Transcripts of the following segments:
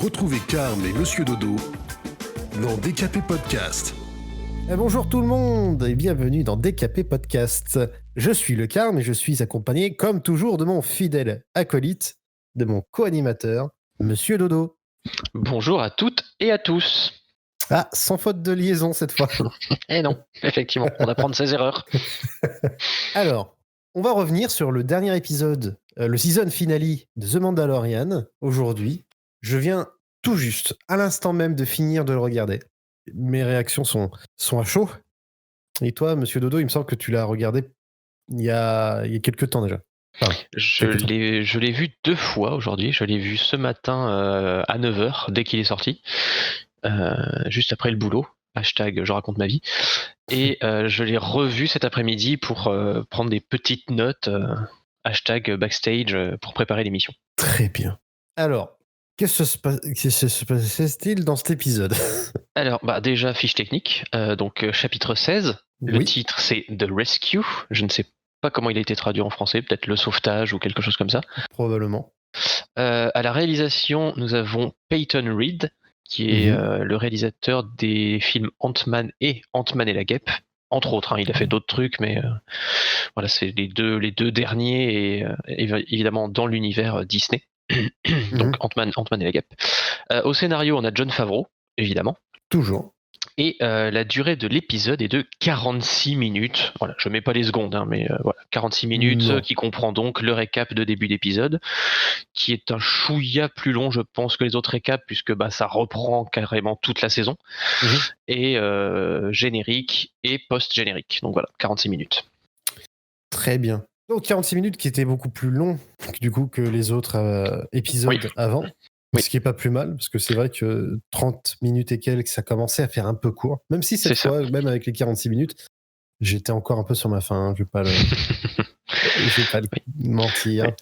Retrouvez Carm et Monsieur Dodo dans DKP Podcast. Bonjour tout le monde et bienvenue dans DKP Podcast. Je suis le Carm et je suis accompagné comme toujours de mon fidèle acolyte, de mon co-animateur, Monsieur Dodo. Bonjour à toutes et à tous. Ah, sans faute de liaison cette fois. Eh non, effectivement, on apprend de ses erreurs. Alors, on va revenir sur le dernier épisode, le season finale de The Mandalorian, aujourd'hui. Je viens tout juste, à l'instant même, de finir de le regarder. Mes réactions sont à chaud. Et toi, Monsieur Dodo, il me semble que tu l'as regardé il y a quelques temps déjà. Enfin, Je l'ai vu 2 fois aujourd'hui. Je l'ai vu ce matin à 9h, dès qu'il est sorti, juste après le boulot. Hashtag je raconte ma vie. Et je l'ai revu cet après-midi pour prendre des petites notes. Hashtag backstage pour préparer l'émission. Très bien. Alors, qu'est-ce qui se passait-il dans cet épisode? Alors, déjà, fiche technique. Donc, chapitre 16. Le titre, c'est The Rescue. Je ne sais pas comment il a été traduit en français. Peut-être le sauvetage ou quelque chose comme ça. Probablement. À la réalisation, nous avons Peyton Reed, qui est le réalisateur des films Ant-Man et la Guêpe. Entre autres, il a fait d'autres trucs, mais voilà, c'est les deux derniers, et évidemment dans l'univers Disney. Donc Ant-Man et la Guêpe. Au scénario, on a Jon Favreau, évidemment. Toujours. Et la durée de l'épisode est de 46 minutes. Voilà, je mets pas les secondes, mais voilà, 46 minutes, qui comprend donc le récap de début d'épisode, qui est un chouïa plus long, je pense, que les autres récaps, puisque ça reprend carrément toute la saison. Et générique et post-générique. Donc voilà, 46 minutes. Très bien. Donc 46 minutes qui étaient beaucoup plus longs du coup que les autres épisodes avant. Ce qui est pas plus mal, parce que c'est vrai que 30 minutes et quelques, ça commençait à faire un peu court. Même si cette fois, même avec les 46 minutes, j'étais encore un peu sur ma faim. Je vais pas le mentir.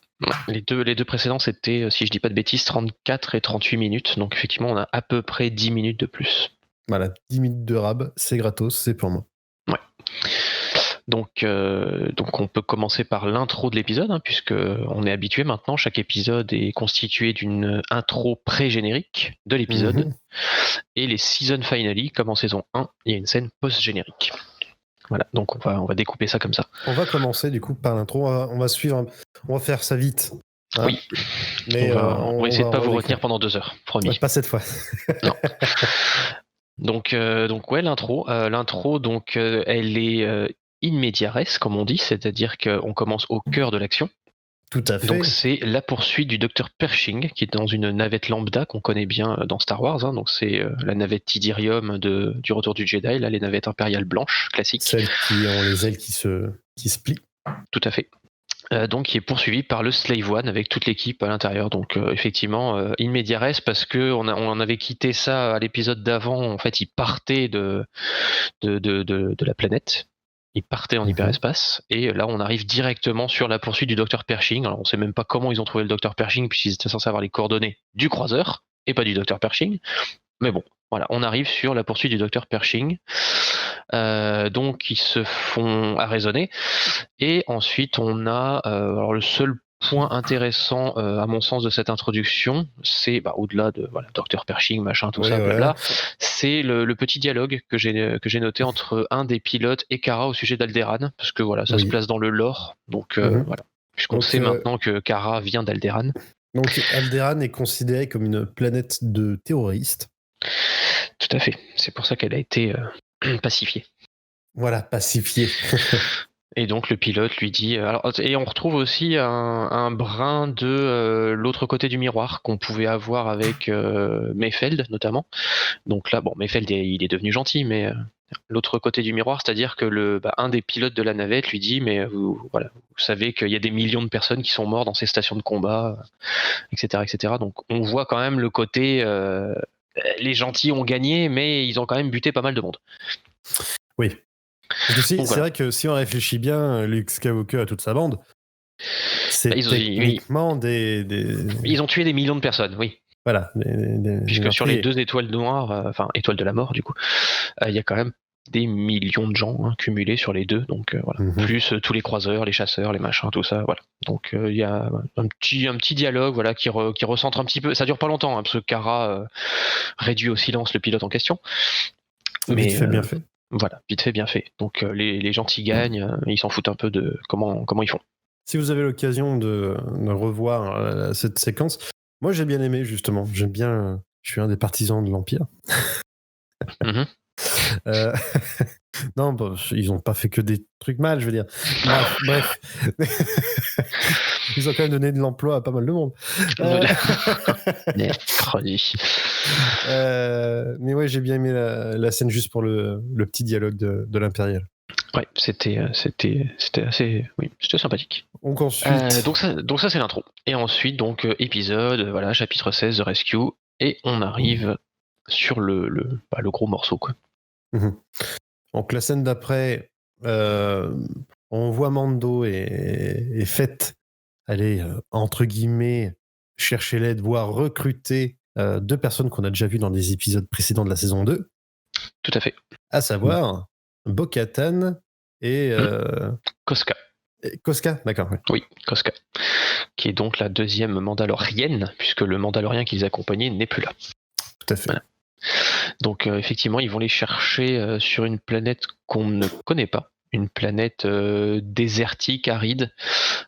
Les deux précédents, c'était, si je dis pas de bêtises, 34 et 38 minutes. Donc effectivement, on a à peu près 10 minutes de plus. Voilà, 10 minutes de rab, c'est gratos, c'est pour moi. Ouais. Donc on peut commencer par l'intro de l'épisode, puisque on est habitué maintenant, chaque épisode est constitué d'une intro pré-générique de l'épisode, et les season finale, comme en saison 1, il y a une scène post-générique. Voilà, donc on va découper ça comme ça. On va commencer du coup par l'intro, on va faire ça vite. Oui, mais on va essayer de pas vous retenir pendant 2 heures, promis. Ouais, pas cette fois. Non. Donc ouais, l'intro, donc elle est in media res, comme on dit, c'est-à-dire qu'on commence au cœur de l'action. Tout à fait. Donc c'est la poursuite du Dr Pershing, qui est dans une navette lambda qu'on connaît bien dans Star Wars. Donc c'est la navette Tidirium du Retour du Jedi, là, les navettes impériales blanches classiques. Celles qui ont les ailes qui se plient. Tout à fait. Donc qui est poursuivi par le Slave One avec toute l'équipe à l'intérieur. Donc effectivement, in media res, parce que on avait quitté ça à l'épisode d'avant. En fait, il partait de la planète. Ils partaient en hyperespace, et là on arrive directement sur la poursuite du Dr Pershing. Alors on sait même pas comment ils ont trouvé le Dr Pershing, puisqu'ils étaient censés avoir les coordonnées du croiseur et pas du Dr Pershing. Mais bon, voilà, on arrive sur la poursuite du Dr Pershing. Donc ils se font arraisonner, et ensuite on a alors le seul point intéressant à mon sens de cette introduction, c'est au-delà de Dr Pershing, machin, tout ça, blabla, c'est le petit dialogue que j'ai noté entre un des pilotes et Kara au sujet d'Alderaan, parce que voilà, ça se place dans le lore, donc voilà, puisqu'on sait maintenant que Kara vient d'Alderaan. Donc Alderaan est considérée comme une planète de terroristes. Tout à fait, c'est pour ça qu'elle a été pacifiée. Voilà, pacifiée. Et donc le pilote lui dit... et on retrouve aussi un brin de l'autre côté du miroir qu'on pouvait avoir avec Mayfeld notamment. Donc là, Mayfeld il est devenu gentil, mais l'autre côté du miroir, c'est-à-dire que un des pilotes de la navette lui dit, mais vous savez qu'il y a des millions de personnes qui sont mortes dans ces stations de combat, etc., etc. Donc on voit quand même le côté... les gentils ont gagné, mais ils ont quand même buté pas mal de monde. Oui. C'est vrai que si on réfléchit bien, Luke Skywalker et toute sa bande, c'est techniquement des... Ils ont tué des millions de personnes, oui. Voilà. Puisque sur les 2 étoiles noires, étoiles de la mort, du coup, il y a quand même des millions de gens cumulés sur les deux, donc voilà. Plus tous les croiseurs, les chasseurs, les machins, tout ça, voilà. Donc il y a un petit dialogue, voilà, qui recentre un petit peu. Ça dure pas longtemps, parce que Kara réduit au silence le pilote en question. Mais vite fait, bien fait. Voilà, vite fait, bien fait. Donc les gentils gagnent, ils s'en foutent un peu de comment ils font. Si vous avez l'occasion de revoir cette séquence, moi j'ai bien aimé justement. J'aime bien. Je suis un des partisans de l'Empire. Non, bah, ils n'ont pas fait que des trucs mal, je veux dire. Bref. Ils ont quand même donné de l'emploi à pas mal de monde. Mais ouais, j'ai bien aimé la scène juste pour le petit dialogue de l'Impérial. Ouais, c'était assez, oui, c'était sympathique. Donc ensuite, donc ça c'est l'intro. Et ensuite donc épisode, voilà, chapitre 16 The Rescue, et on arrive sur le gros morceau, quoi. Donc la scène d'après, on voit Mando et Fett aller entre guillemets chercher l'aide, voire recruter 2 personnes qu'on a déjà vues dans des épisodes précédents de la saison 2. Tout à fait. À savoir Bo-Katan et Koska. Koska, d'accord. Oui, Koska, qui est donc la deuxième Mandalorienne, puisque le Mandalorien qui les accompagnait n'est plus là. Tout à fait. Voilà. Donc effectivement, ils vont les chercher sur une planète qu'on ne connaît pas, une planète désertique, aride,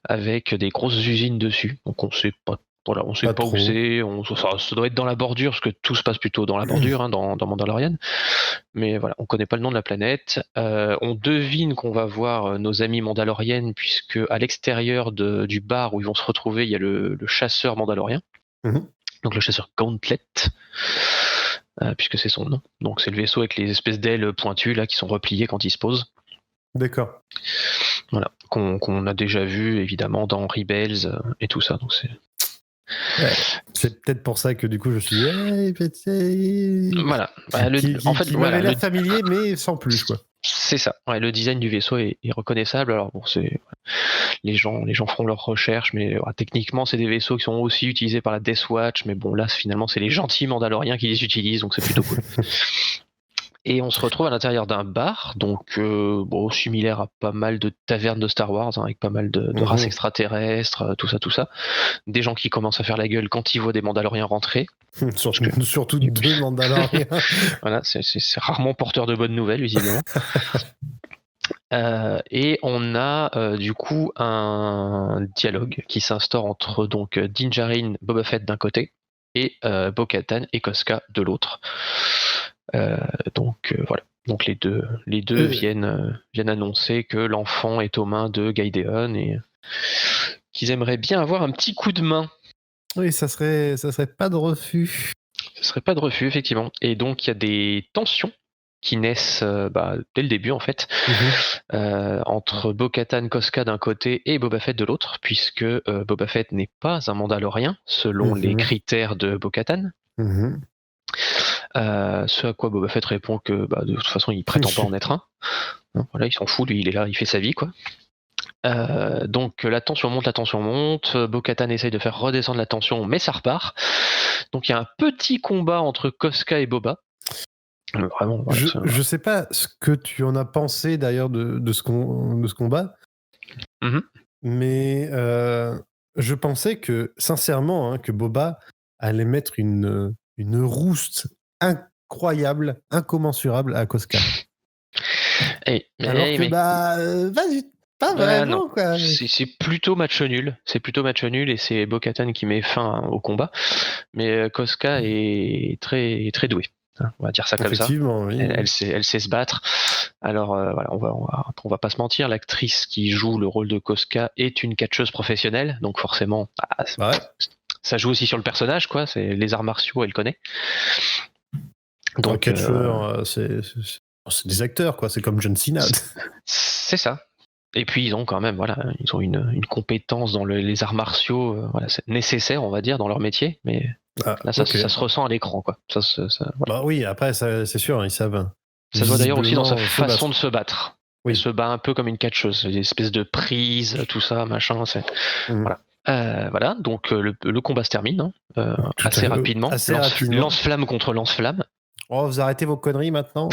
avec des grosses usines dessus. Donc on sait pas. Voilà, on sait pas où c'est. Ça doit être dans la bordure, parce que tout se passe plutôt dans la bordure, dans Mandalorian. Mais voilà, on connaît pas le nom de la planète. On devine qu'on va voir nos amis mandaloriennes, puisque à l'extérieur du bar où ils vont se retrouver, il y a le chasseur mandalorien. Donc le chasseur Gauntlet, puisque c'est son nom. Donc c'est le vaisseau avec les espèces d'ailes pointues là qui sont repliées quand il se pose. D'accord. Voilà, qu'on a déjà vu évidemment dans Rebels et tout ça. Donc c'est. Ouais. C'est peut-être pour ça que du coup je suis dit voilà. Il m'avait l'air familier mais sans plus, quoi. C'est ça. Ouais, le design du vaisseau est reconnaissable. Alors bon, les gens feront leurs recherches, mais techniquement c'est des vaisseaux qui sont aussi utilisés par la Death Watch, mais bon là finalement c'est les gentils Mandaloriens qui les utilisent, donc c'est plutôt cool. Et on se retrouve à l'intérieur d'un bar, donc similaire à pas mal de tavernes de Star Wars, avec pas mal de races extraterrestres, tout ça. Des gens qui commencent à faire la gueule quand ils voient des Mandaloriens rentrer. Surtout 2 Mandaloriens. Voilà, c'est rarement porteur de bonnes nouvelles, visiblement. Et on a du coup un dialogue qui s'instaure entre donc Din Djarin, Boba Fett d'un côté, et Bo-Katan et Koska de l'autre. Donc voilà. Donc les deux viennent annoncer que l'enfant est aux mains de Gideon et qu'ils aimeraient bien avoir un petit coup de main. Oui, ça serait pas de refus. Ce serait pas de refus, effectivement. Et donc il y a des tensions qui naissent dès le début en fait, entre Bo-Katan, Koska d'un côté et Boba Fett de l'autre, puisque Boba Fett n'est pas un Mandalorien selon les critères de Bo-Katan. Ce à quoi Boba Fett répond que de toute façon il prétend pas en être un. Voilà, il s'en fout, lui il est là, il fait sa vie, quoi. Donc la tension monte, Bo-Katan essaye de faire redescendre la tension, mais ça repart. Donc il y a un petit combat entre Koska et Boba. Vraiment, voilà, je sais pas ce que tu en as pensé d'ailleurs de ce combat, mais je pensais que sincèrement que Boba allait mettre une rouste incroyable, incommensurable à Koska. Alors que pas vraiment, quoi. C'est plutôt match nul. C'est plutôt match nul et c'est Bo-Katan qui met fin au combat. Mais Koska est très très douée. On va dire ça comme ça. Oui. Elle sait se battre. Alors voilà, on va pas se mentir, l'actrice qui joue le rôle de Koska est une catcheuse professionnelle, donc forcément, ça joue aussi sur le personnage, quoi. C'est les arts martiaux, elle connaît. Donc catcheur, c'est des acteurs, quoi. C'est comme John Cena. C'est ça. Et puis ils ont quand même, ils ont une compétence dans les arts martiaux, c'est nécessaire, on va dire, dans leur métier, mais là ça se ressent à l'écran, quoi. Bah oui, après c'est sûr, ils savent. Ça se voit d'ailleurs aussi dans sa façon de se battre. Oui. Elle se bat un peu comme une catcheuse, des espèces de prises, tout ça, machin. Voilà, donc le combat se termine assez rapidement. Lance-flamme contre lance-flamme. Oh, vous arrêtez vos conneries maintenant.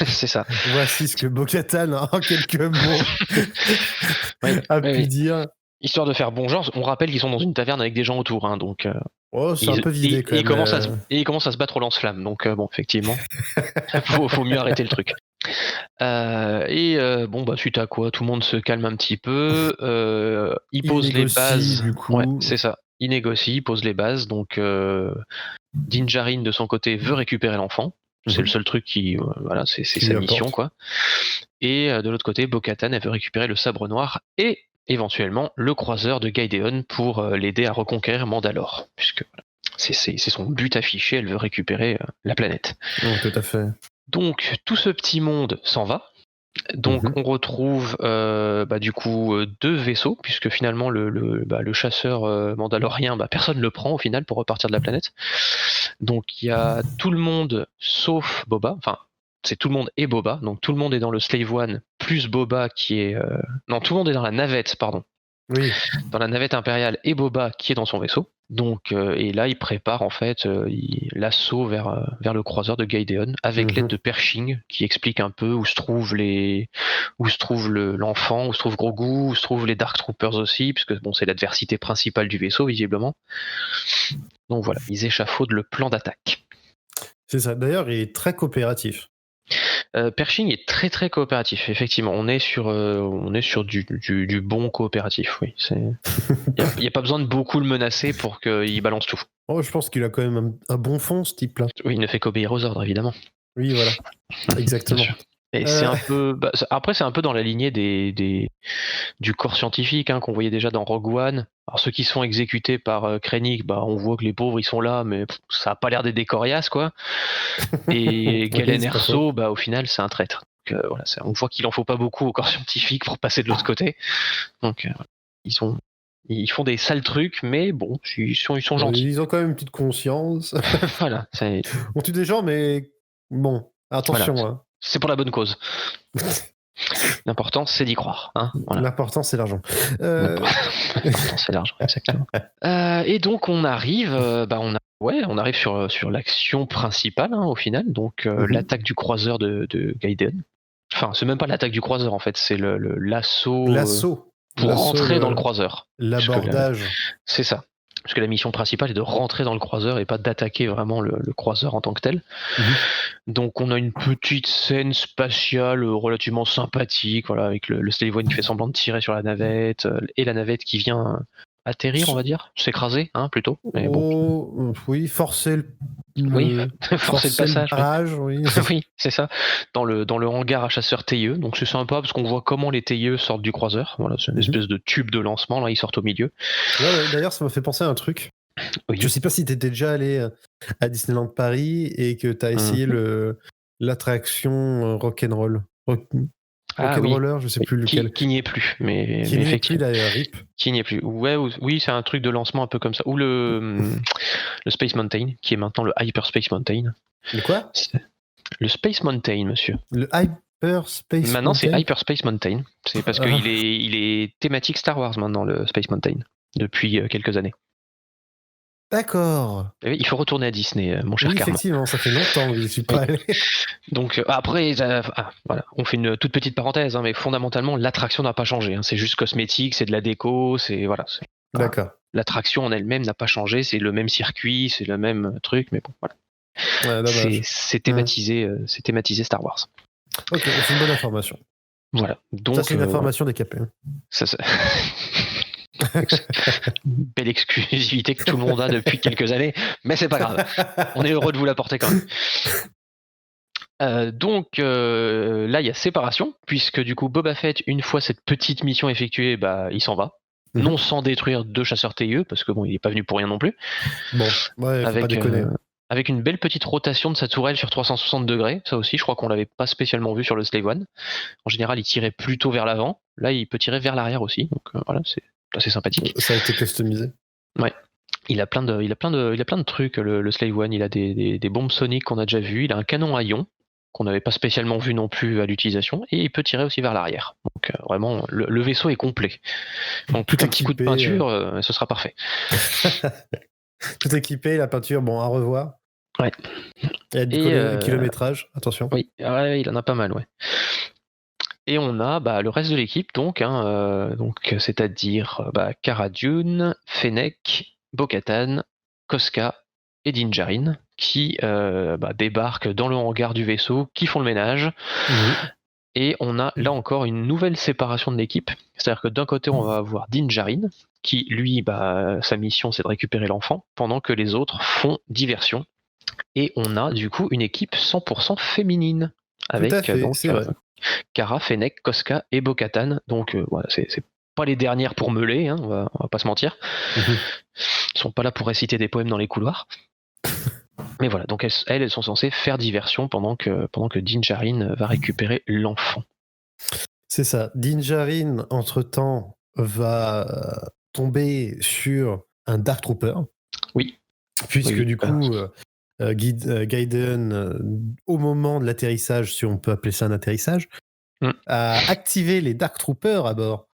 C'est ça. Voici ce que Bo-Katan, en quelques mots, Oui, a oui, pu oui. dire. Histoire de faire bon genre, on rappelle qu'ils sont dans une taverne avec des gens autour, hein, donc Oh, c'est un peu vidé quand ils même. commencent à se battre au lance-flamme, donc bon, effectivement, faut mieux arrêter le truc. Bon, bah suite à quoi, tout le monde se calme un petit peu, il Il pose les négocie, bases. du coup. Ouais, c'est ça. Il négocie, il pose les bases, donc Dinjarin de son côté veut récupérer l'enfant. C'est le seul truc qui, voilà, c'est Qui sa lui mission, importe. quoi. Et de l'autre côté, Bo-Katan, elle veut récupérer le sabre noir et éventuellement le croiseur de Gideon pour l'aider à reconquérir Mandalore, puisque voilà, c'est son but affiché, elle veut récupérer la planète. Oh, tout à fait. Donc tout ce petit monde s'en va. Donc on retrouve du coup 2 vaisseaux, puisque finalement le chasseur mandalorien, personne ne le prend au final pour repartir de la planète. Donc il y a tout le monde sauf Boba, enfin c'est tout le monde et Boba, donc tout le monde est dans le Slave One plus Boba qui est... Non, tout le monde est dans la navette, pardon. Oui. Dans la navette impériale et Boba qui est dans son vaisseau. Donc, et là, il prépare en fait l'assaut vers le croiseur de Gideon avec l'aide de Pershing qui explique un peu où se trouve l'enfant, où se trouve Grogu, où se trouvent les Dark Troopers aussi, puisque bon, c'est l'adversité principale du vaisseau visiblement. Donc voilà, ils échafaudent le plan d'attaque. C'est ça. D'ailleurs, il est très coopératif. Pershing est très très coopératif, effectivement. On est sur du bon coopératif, oui. Il n'y a pas besoin de beaucoup le menacer pour qu'il balance tout. Oh, je pense qu'il a quand même un bon fond, ce type-là. Oui, il ne fait qu'obéir aux ordres, évidemment. Oui, voilà. Exactement. Et c'est un peu. Après, c'est un peu dans la lignée du corps scientifique qu'on voyait déjà dans Rogue One. Alors, ceux qui sont exécutés par Krennic, on voit que les pauvres ils sont là, mais ça a pas l'air des coriaces, quoi. Et Galen Erso, au final, c'est un traître. Donc, voilà, on voit qu'il en faut pas beaucoup au corps scientifique pour passer de l'autre côté. Donc, ils font des sales trucs, mais bon, ils sont gentils. Ils ont quand même une petite conscience. Voilà. On tue des gens, mais bon, attention. Voilà, hein. c'est pour la bonne cause. L'important, c'est d'y croire. Hein, voilà. L'important, c'est l'argent. L'important, c'est l'argent, exactement. Et donc, on arrive, on arrive sur l'action principale, au final. Donc, l'attaque du croiseur de Gideon. Enfin, c'est même pas l'attaque du croiseur, en fait. C'est l'assaut. L'assaut. Pour rentrer dans le croiseur. L'abordage. C'est ça. Parce que la mission principale est de rentrer dans le croiseur et pas d'attaquer vraiment le croiseur en tant que tel. Donc on a une petite scène spatiale relativement sympathique, voilà, avec le Slave One qui fait semblant de tirer sur la navette, et la navette qui vient atterrir, on va dire, s'écraser, plutôt. Mais bon. Oui, forcer forcer le passage. Oui. Oui, c'est ça. Dans le hangar à chasseurs TIE. Donc c'est sympa parce qu'on voit comment les TIE sortent du croiseur. Voilà, c'est une espèce de tube de lancement. Là, ils sortent au milieu. Ouais, d'ailleurs, ça m'a fait penser à un truc. Oui. Je sais pas si tu étais déjà allé à Disneyland Paris et que tu as essayé l'attraction Rock'n'Roll. Rock'n'Roller, je sais plus lequel. Qui n'y est plus, mais qui n'y est plus d'ailleurs, RIP. Qui n'y est plus. Ouais, oui, c'est un truc de lancement un peu comme ça. Ou le Space Mountain, qui est maintenant le Hyperspace Mountain. Le quoi ? Le Space Mountain, monsieur. Le Hyperspace Maintenant, Mountain. c'est Hyperspace Mountain. C'est parce qu'il est thématique Star Wars maintenant, le Space Mountain, depuis quelques années. D'accord. Il faut retourner à Disney, mon cher Carmen. Effectivement, ça fait longtemps que je ne suis pas allé. Donc après, voilà, on fait une toute petite parenthèse, mais fondamentalement, l'attraction n'a pas changé. C'est juste cosmétique, c'est de la déco, c'est voilà. D'accord. L'attraction en elle-même n'a pas changé, c'est le même circuit, c'est le même truc, mais bon, voilà. Ouais, c'est thématisé, c'est thématisé Star Wars. Ok, c'est une bonne information. Voilà. Donc, ça, c'est une information décapée. Ça. Belle exclusivité que tout le monde a depuis quelques années, mais c'est pas grave. On est heureux de vous l'apporter quand même. Donc là, il y a séparation, puisque du coup, Boba Fett, une fois cette petite mission effectuée, il s'en va. Non sans détruire 2 chasseurs TIE, parce que bon, il n'est pas venu pour rien non plus. Bon, ouais, faut pas déconner. Avec une belle petite rotation de sa tourelle sur 360 degrés, ça aussi, je crois qu'on l'avait pas spécialement vu sur le Slave One. En général, il tirait plutôt vers l'avant. Là, il peut tirer vers l'arrière aussi. Donc voilà, c'est assez sympathique. Ça a été customisé. Ouais. Il a plein de trucs, le Slave One. Il a des bombes soniques qu'on a déjà vues. Il a un canon à ion qu'on n'avait pas spécialement vu non plus à l'utilisation. Et il peut tirer aussi vers l'arrière. Donc vraiment, le vaisseau est complet. Donc tout un petit coup de peinture, ce sera parfait. Tout équipé, la peinture, bon, à revoir. Ouais. Il y a du kilométrage, attention. Oui, ouais, il en a pas mal, ouais. Et on a le reste de l'équipe, donc, c'est-à-dire Cara Dune, Fennec, Bo-Katan, Koska et Din Djarin, qui débarquent dans le hangar du vaisseau, qui font le ménage. Et on a là encore une nouvelle séparation de l'équipe. C'est-à-dire que d'un côté, on va avoir Din Djarin, qui lui, sa mission c'est de récupérer l'enfant, pendant que les autres font diversion. Et on a du coup une équipe 100% féminine. Avec Tout à fait, c'est vrai. Cara, Fennec, Koska et Bo-Katan. Donc voilà, c'est pas les dernières pour meuler, hein, on va pas se mentir. Ils sont pas là pour réciter des poèmes dans les couloirs. Mais voilà, donc elles sont censées faire diversion pendant que Din Djarin va récupérer l'enfant. C'est ça. Din Djarin, entre-temps, va tomber sur un Dark Trooper. Oui. Puisque du coup, Gaiden, au moment de l'atterrissage, si on peut appeler ça un atterrissage, a activé les Dark Troopers à bord.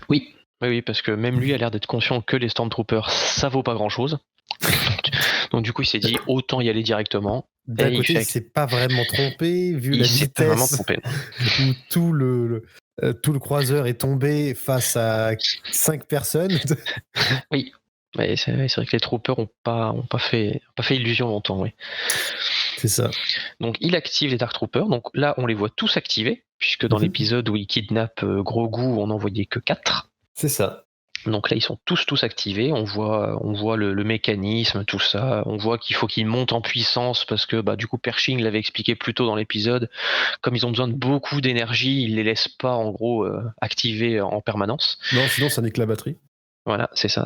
Oui, parce que même lui a l'air d'être conscient que les Stormtroopers, ça vaut pas grand-chose. Donc du coup, il s'est dit autant y aller directement. D'un côté, il s'est pas vraiment trompé, vu la vitesse où tout le croiseur est tombé face à 5 personnes. Oui, mais c'est vrai que les troopers ont pas fait illusion longtemps, oui. C'est ça. Donc il active les Dark Troopers. Donc là, on les voit tous activés, puisque dans l'épisode où il kidnappe Grogu, on n'en voyait que 4. C'est ça. Donc là, ils sont tous activés. On voit le mécanisme, tout ça. On voit qu'il faut qu'ils montent en puissance parce que du coup, Pershing l'avait expliqué plus tôt dans l'épisode. Comme ils ont besoin de beaucoup d'énergie, ils les laissent pas en gros activer en permanence. Non, sinon ça nique la batterie. Voilà, c'est ça.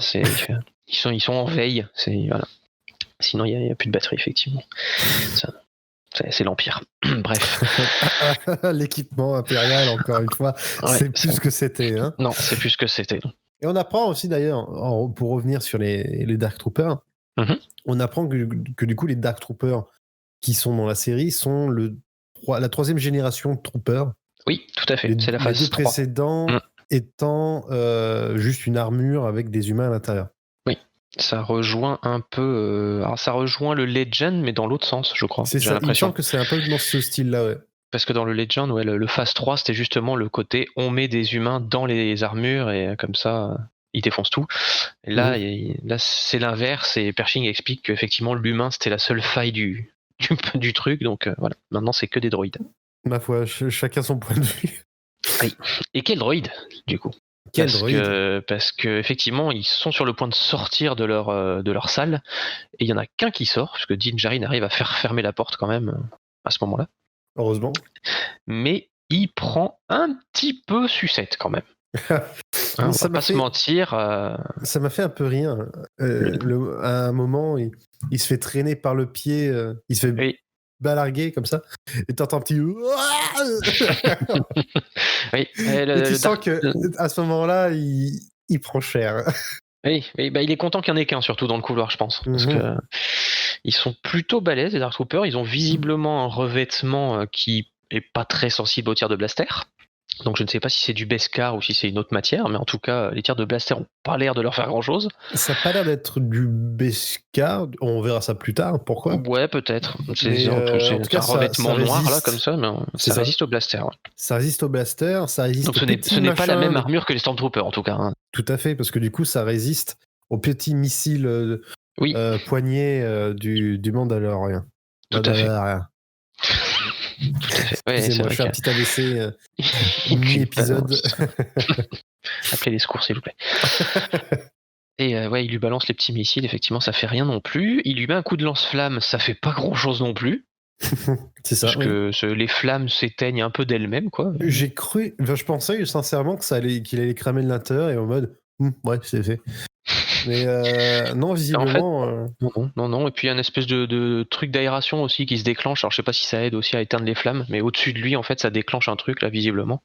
Ils sont en veille. Voilà. Sinon, il n'y a plus de batterie, effectivement. C'est l'Empire. Bref. L'équipement impérial, encore une fois, c'est plus ce que c'était. Hein. Non, c'est plus ce que c'était. Et on apprend aussi d'ailleurs, pour revenir sur les Dark Troopers, on apprend que du coup les Dark Troopers qui sont dans la série sont la 3e génération de Troopers. Oui, tout à fait. C'est la phase 3. Les deux précédents étant juste une armure avec des humains à l'intérieur. Oui, ça rejoint un peu. Alors ça rejoint le Legend, mais dans l'autre sens, je crois. C'est ça. Il me semble que c'est un peu dans ce style-là, ouais. Parce que dans le Legend, le phase 3, c'était justement le côté on met des humains dans les armures et comme ça, ils défoncent tout. Et là, là c'est l'inverse et Pershing explique qu'effectivement l'humain c'était la seule faille du truc. Donc voilà, maintenant c'est que des droïdes. Ma foi, chacun son point de vue. Oui. Et quel droïde, du coup? Parce que effectivement, ils sont sur le point de sortir de leur salle et il y en a qu'un qui sort, parce que Din Djarin arrive à faire fermer la porte quand même à ce moment-là. Heureusement. Mais il prend un petit peu sucette quand même. On va pas se mentir. Ça m'a fait un peu rire. À un moment, il se fait traîner par le pied, il se fait balarguer comme ça, et t'entends un petit. Oui. Et tu sens qu'à ce moment-là, il prend cher. Oui, il est content qu'il n'y en ait qu'un, surtout dans le couloir, je pense. Parce que ils sont plutôt balèzes, les Dark Troopers. Ils ont visiblement un revêtement qui est pas très sensible aux tirs de blaster. Donc je ne sais pas si c'est du Beskar ou si c'est une autre matière, mais en tout cas, les tirs de blaster n'ont pas l'air de leur faire grand-chose. Ça n'a pas l'air d'être du Beskar. On verra ça plus tard. Pourquoi ? Ouais, peut-être. C'est un revêtement noir, là, comme ça, mais ça résiste au blaster. Ouais. Ça résiste au blaster, ça résiste donc ce n'est pas la même armure que les Stormtroopers, en tout cas. Hein. Tout à fait, parce que du coup, ça résiste aux petits missiles poignets du Mandalorian. Tout à fait. Ouais, excusez-moi, je fais un petit AVC mi-épisode. Appelez les secours, s'il vous plaît. Et il lui balance les petits missiles, effectivement, ça fait rien non plus. Il lui met un coup de lance-flamme, ça fait pas grand-chose non plus. C'est ça. Parce que les flammes s'éteignent un peu d'elles-mêmes, quoi. J'ai cru, je pensais sincèrement qu'il allait cramer de l'intérieur et en mode, ouais, c'est fait. Mais non, visiblement. En fait, non. Et puis il y a une espèce de truc d'aération aussi qui se déclenche. Alors je sais pas si ça aide aussi à éteindre les flammes, mais au-dessus de lui, en fait, ça déclenche un truc là, visiblement.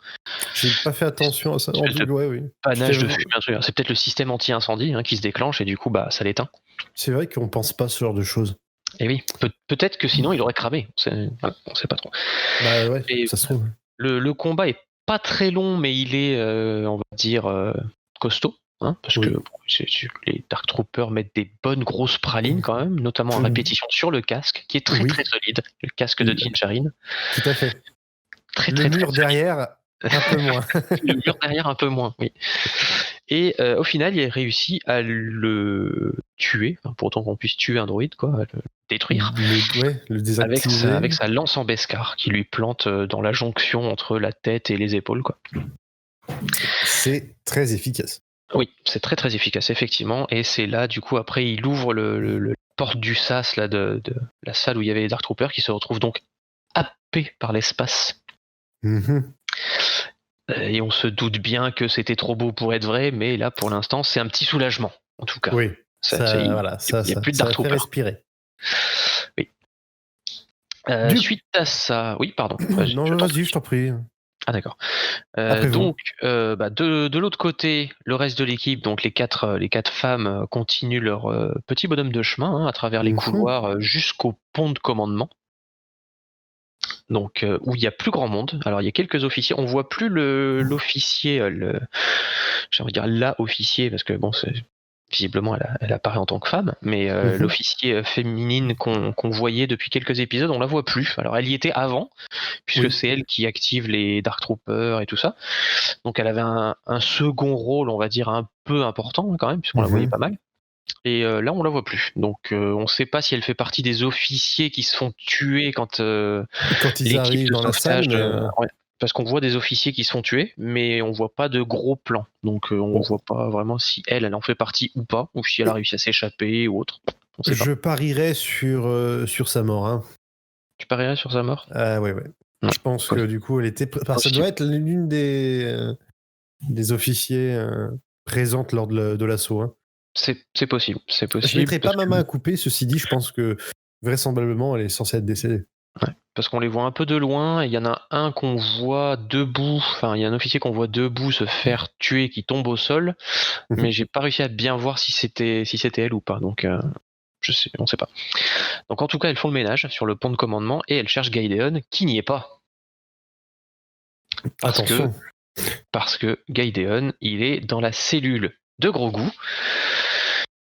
J'ai pas fait attention à ça. Oui. Panache de fumée, un truc. C'est peut-être le système anti-incendie qui se déclenche et du coup, ça l'éteint. C'est vrai qu'on pense pas ce genre de choses. Et oui, peut-être que sinon il aurait cramé. On sait pas trop. Bah ouais, ça se trouve. Le combat est pas très long, mais il est, on va dire, costaud. hein, parce Oui. que bon, les Dark Troopers mettent des bonnes grosses pralines quand même, notamment en répétition sur le casque, qui est très Oui. très solide, le casque de Din Djarin. Tout à fait. Très Le très mur très derrière, un peu moins. le mur derrière un peu moins, oui. Et au final, il a réussi à le tuer, enfin, pour autant qu'on puisse tuer un droïde, quoi, à le détruire, Le désactiver. avec sa lance en Beskar, qui lui plante dans la jonction entre la tête et les épaules, quoi. C'est très efficace. Oui, c'est très très efficace, effectivement, et c'est là, du coup, après, il ouvre la porte du sas, là, de la salle où il y avait les Dark Troopers, qui se retrouvent donc happés par l'espace. Mhm. Et on se doute bien que c'était trop beau pour être vrai, mais là, pour l'instant, c'est un petit soulagement, en tout cas. Oui, Il ça n'y a plus de ça Dark fait Troopers. respirer. Oui. Du- Suite à ça, oui, pardon. Non, vas-y, je t'en prie. Ah d'accord. Après vous. Donc, de l'autre côté, le reste de l'équipe, donc les quatre femmes, continuent leur petit bonhomme de chemin, hein, à travers les Mhm. couloirs jusqu'au pont de commandement. Donc, où il y a plus grand monde. Alors, il y a quelques officiers. On voit plus l'officier, j'ai envie de dire la officier, parce que bon, visiblement, elle apparaît en tant que femme, mais l'officier féminine qu'on voyait depuis quelques épisodes, on la voit plus. Alors, elle y était avant, puisque Oui. c'est elle qui active les Dark Troopers et tout ça. Donc, elle avait un second rôle, on va dire, un peu important quand même, puisqu'on la voyait pas mal. Et là, on la voit plus. Donc, on ne sait pas si elle fait partie des officiers qui se font tuer quand Quand ils l'équipe arrivent de dans la salle, sauvetage. mais Ouais. Parce qu'on voit des officiers qui se font tuer, mais on voit pas de gros plans. Donc, on Bon. voit pas vraiment si elle en fait partie ou pas, ou si elle a réussi à s'échapper ou autre. On sait pas. je parierais sur sa mort. Hein. Tu parierais sur sa mort? Ouais. Ouais. Je pense que du coup, elle était. Ça doit être l'une des officiers présentes lors de l'assaut. Hein. C'est possible. C'est Je possible. mettrai pas ma main à couper, ceci dit, je pense que vraisemblablement, elle est censée être décédée. Ouais, parce qu'on les voit un peu de loin, et il y en a un qu'on voit debout, enfin il y a un officier qu'on voit debout se faire tuer qui tombe au sol, mais j'ai pas réussi à bien voir si c'était elle ou pas, donc on sait pas. Donc en tout cas, elles font le ménage sur le pont de commandement et elles cherchent Gaïdéon qui n'y est pas. Attention. Parce que Gaïdéon, il est dans la cellule de Grogu,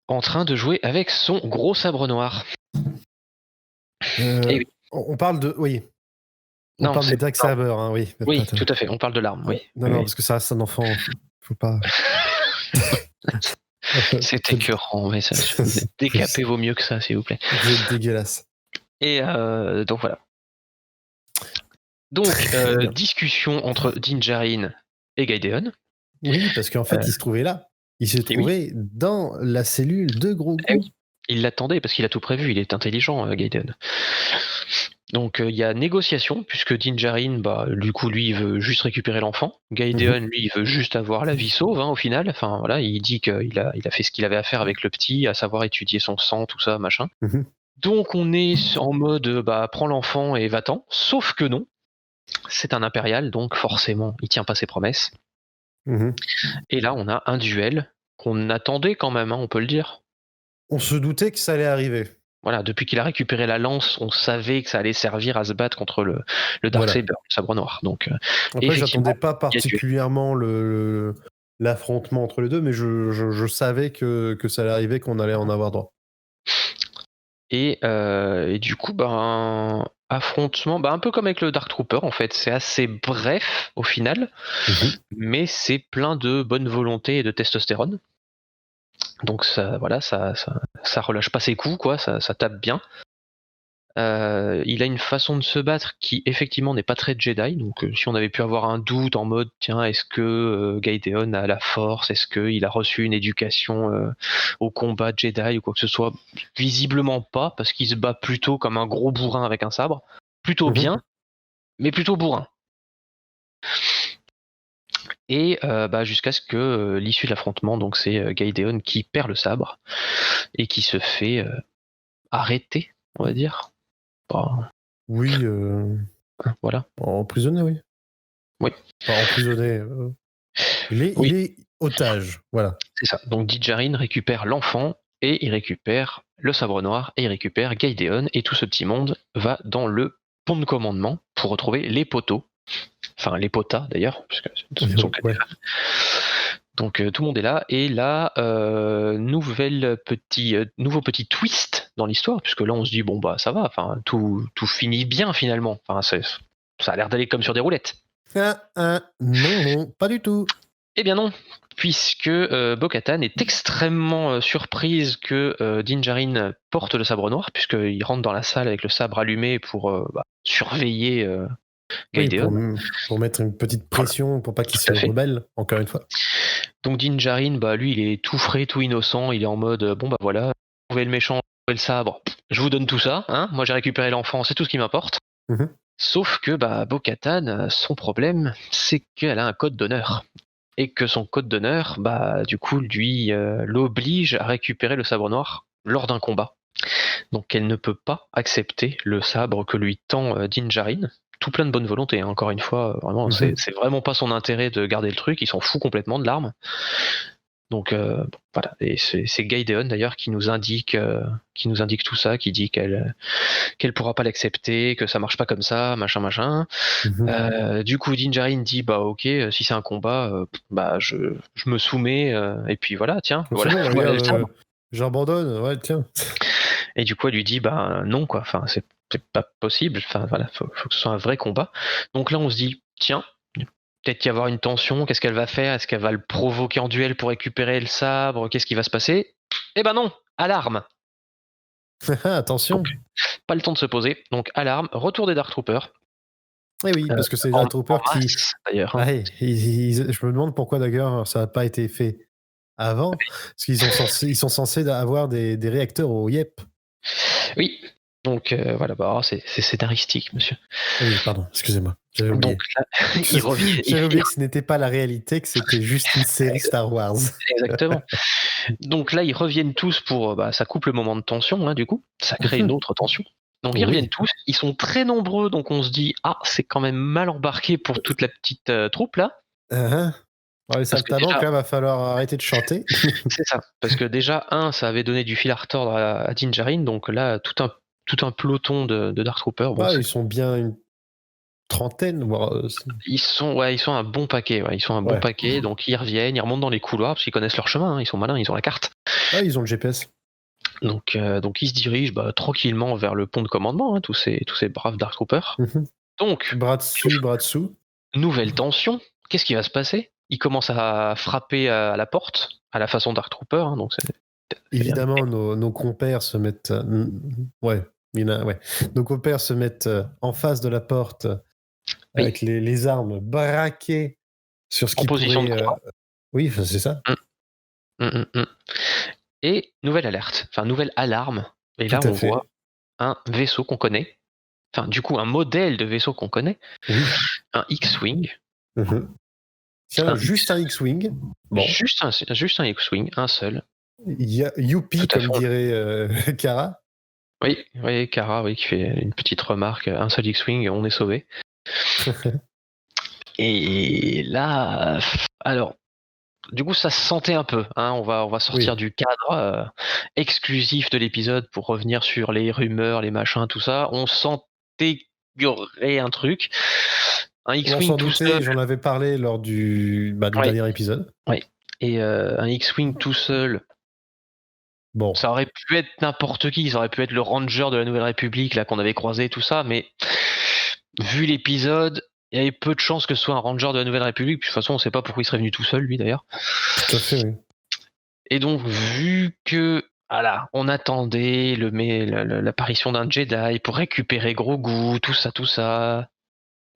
en train de jouer avec son gros sabre noir. Et oui. On parle de. Oui. On Non, parle c'est du Dark Saber, hein, oui. Oui, tout à fait, on parle de l'arme, oui. Non, Oui. parce que ça reste un enfant. Faut pas. C'est écœurant, mais ça, décaper vaut mieux que ça, s'il vous plaît. Vous êtes dégueulasse. Et donc voilà. Donc, discussion entre Din Djarin et Gaïdéon. Oui, parce qu'en fait, il se trouvait là. Il se trouvait dans la cellule de Grogu. Oui. Il l'attendait parce qu'il a tout prévu, il est intelligent, Gaïdéon. Donc il y a négociation, puisque Din Djarin, du coup, lui, il veut juste récupérer l'enfant. Gaïdéon, lui, il veut juste avoir la vie sauve, hein, au final. Enfin, voilà, il dit qu'il a fait ce qu'il avait à faire avec le petit, à savoir étudier son sang, tout ça, machin. Donc on est en mode, prends l'enfant et va-t'en. Sauf que non. C'est un impérial, donc forcément, il tient pas ses promesses. Et là, on a un duel qu'on attendait quand même, hein, on peut le dire. On se doutait que ça allait arriver. Voilà, depuis qu'il a récupéré la lance, on savait que ça allait servir à se battre contre le Darksaber, le sabre noir. Donc, après, j'attendais pas particulièrement l'affrontement entre les deux, mais je savais que ça allait arriver, qu'on allait en avoir droit. Et du coup, affrontement, un peu comme avec le Dark Trooper, en fait, c'est assez bref au final, mais c'est plein de bonne volonté et de testostérone. Donc ça, voilà, ça relâche pas ses coups, quoi, ça tape bien. Il a une façon de se battre qui effectivement n'est pas très Jedi, donc si on avait pu avoir un doute en mode tiens, est-ce que Gaïdéon a la force, est-ce qu'il a reçu une éducation au combat Jedi ou quoi que ce soit, visiblement pas, parce qu'il se bat plutôt comme un gros bourrin avec un sabre, plutôt bien, mais plutôt bourrin. Et jusqu'à ce que l'issue de l'affrontement, donc c'est Gaïdéon qui perd le sabre et qui se fait arrêter, on va dire. Oui. Voilà. Emprisonné, oui. Oui. Enfin, emprisonné. Il est otage, voilà. C'est ça. Donc Din Djarin récupère l'enfant et il récupère le sabre noir et il récupère Gaïdéon et tout ce petit monde va dans le pont de commandement pour retrouver les poteaux. Enfin, les potas d'ailleurs, puisque ce sont Donc tout le monde est là, et là, nouveau petit twist dans l'histoire, puisque là on se dit bon bah ça va, enfin tout finit bien finalement, enfin ça a l'air d'aller comme sur des roulettes. Non, pas du tout. Eh bien non, puisque Bo-Katan est extrêmement surprise que Din Djarin porte le sabre noir, puisqu'il rentre dans la salle avec le sabre allumé pour surveiller Oui, Gideon. pour mettre une petite pression pour pas qu'il Tout se à fait. rebelle, encore une fois. Donc Din Djarin, lui, il est tout frais, tout innocent. Il est en mode bon bah voilà, trouvez le méchant, trouvez le sabre, je vous donne tout ça. Hein, moi j'ai récupéré l'enfant, c'est tout ce qui m'importe. Mhm. Sauf que Bo-Katan, son problème, c'est qu'elle a un code d'honneur. Et que son code d'honneur, du coup, lui l'oblige à récupérer le sabre noir lors d'un combat. Donc elle ne peut pas accepter le sabre que lui tend Din Djarin. Tout plein de bonne volonté, hein. Encore une fois, vraiment, c'est vraiment pas son intérêt de garder le truc, il s'en fout complètement de l'arme. Donc voilà, et c'est Gideon d'ailleurs qui nous indique tout ça, qui dit qu'elle pourra pas l'accepter, que ça marche pas comme ça, machin. Du coup, Din Djarin dit ok, si c'est un combat, je me soumets, et puis voilà, tiens, voilà, voilà le sabre. J'abandonne, ouais, tiens. Et du coup, elle lui dit non quoi, enfin c'est pas possible, enfin voilà, faut que ce soit un vrai combat. Donc là, on se dit tiens, peut-être qu'il y avoir une tension, qu'est-ce qu'elle va faire? Est-ce qu'elle va le provoquer en duel pour récupérer le sabre? Qu'est-ce qui va se passer? Eh ben non, alarme. Attention. Donc, pas le temps de se poser. Donc alarme, retour des Dark Troopers. Eh oui, parce que c'est les Dark Troopers qui. D'ailleurs. Hein. Ouais, je me demande pourquoi d'ailleurs ça n'a pas été fait avant, parce qu'ils sont censés avoir des réacteurs au YEP. Oui. Donc voilà, c'est scénaristique, monsieur. Oui, pardon, excusez-moi, j'avais oublié. Donc là, il revient. J'avais oublié que ce n'était pas la réalité, que c'était juste une série Star Wars. Exactement. Donc là, ils reviennent tous pour. Ça coupe le moment de tension, hein, du coup. Ça crée une autre tension. Donc ils reviennent tous. Ils sont très nombreux, donc on se dit c'est quand même mal embarqué pour toute la petite troupe là. Les saltimbanques, là, va falloir arrêter de chanter. C'est ça. Parce que déjà, ça avait donné du fil à retordre à Din Djarin, donc là, tout un peloton de Dark Troopers. Bon, ils sont bien une trentaine, voire. Ils sont un bon paquet. Ouais, ils sont un bon paquet, donc ils reviennent, ils remontent dans les couloirs parce qu'ils connaissent leur chemin. Hein, ils sont malins, ils ont la carte. Ils ont le GPS. Donc ils se dirigent tranquillement vers le pont de commandement, hein, tous ces braves Dark Troopers. Donc bras dessous. Nouvelle tension. Qu'est-ce qui va se passer? Ils commencent à frapper à la porte à la façon Dark Trooper. Hein, donc évidemment, nos compères se mettent. Nos compères se mettent en face de la porte avec les armes braquées sur ce qui pourrait. Oui, c'est ça. Et nouvelle alerte, nouvelle alarme. Et là, on voit un vaisseau qu'on connaît. Enfin, du coup, un modèle de vaisseau qu'on connaît. Oui. Un X-Wing. Tiens, juste un X-Wing. Bon. Juste un X-Wing, un seul. Youpi, comme dirait Kara. Oui, Kara, qui fait une petite remarque. Un seul X-Wing, on est sauvé. Et là, alors, du coup, ça se sentait un peu. Hein, on va sortir du cadre exclusif de l'épisode pour revenir sur les rumeurs, les machins, tout ça. On sentait qu'il y aurait un truc. Un X-Wing tout seul. J'en avais parlé lors du dernier épisode. Oui. Et un X-Wing tout seul. Bon. Ça aurait pu être n'importe qui. Ça aurait pu être le Ranger de la Nouvelle République là qu'on avait croisé, tout ça. Mais vu l'épisode, il y avait peu de chances que ce soit un Ranger de la Nouvelle République. Puis, de toute façon, on ne sait pas pourquoi il serait venu tout seul, lui, d'ailleurs. Tout à fait, oui. Et donc, vu que on attendait l'apparition d'un Jedi pour récupérer Grogu, tout ça.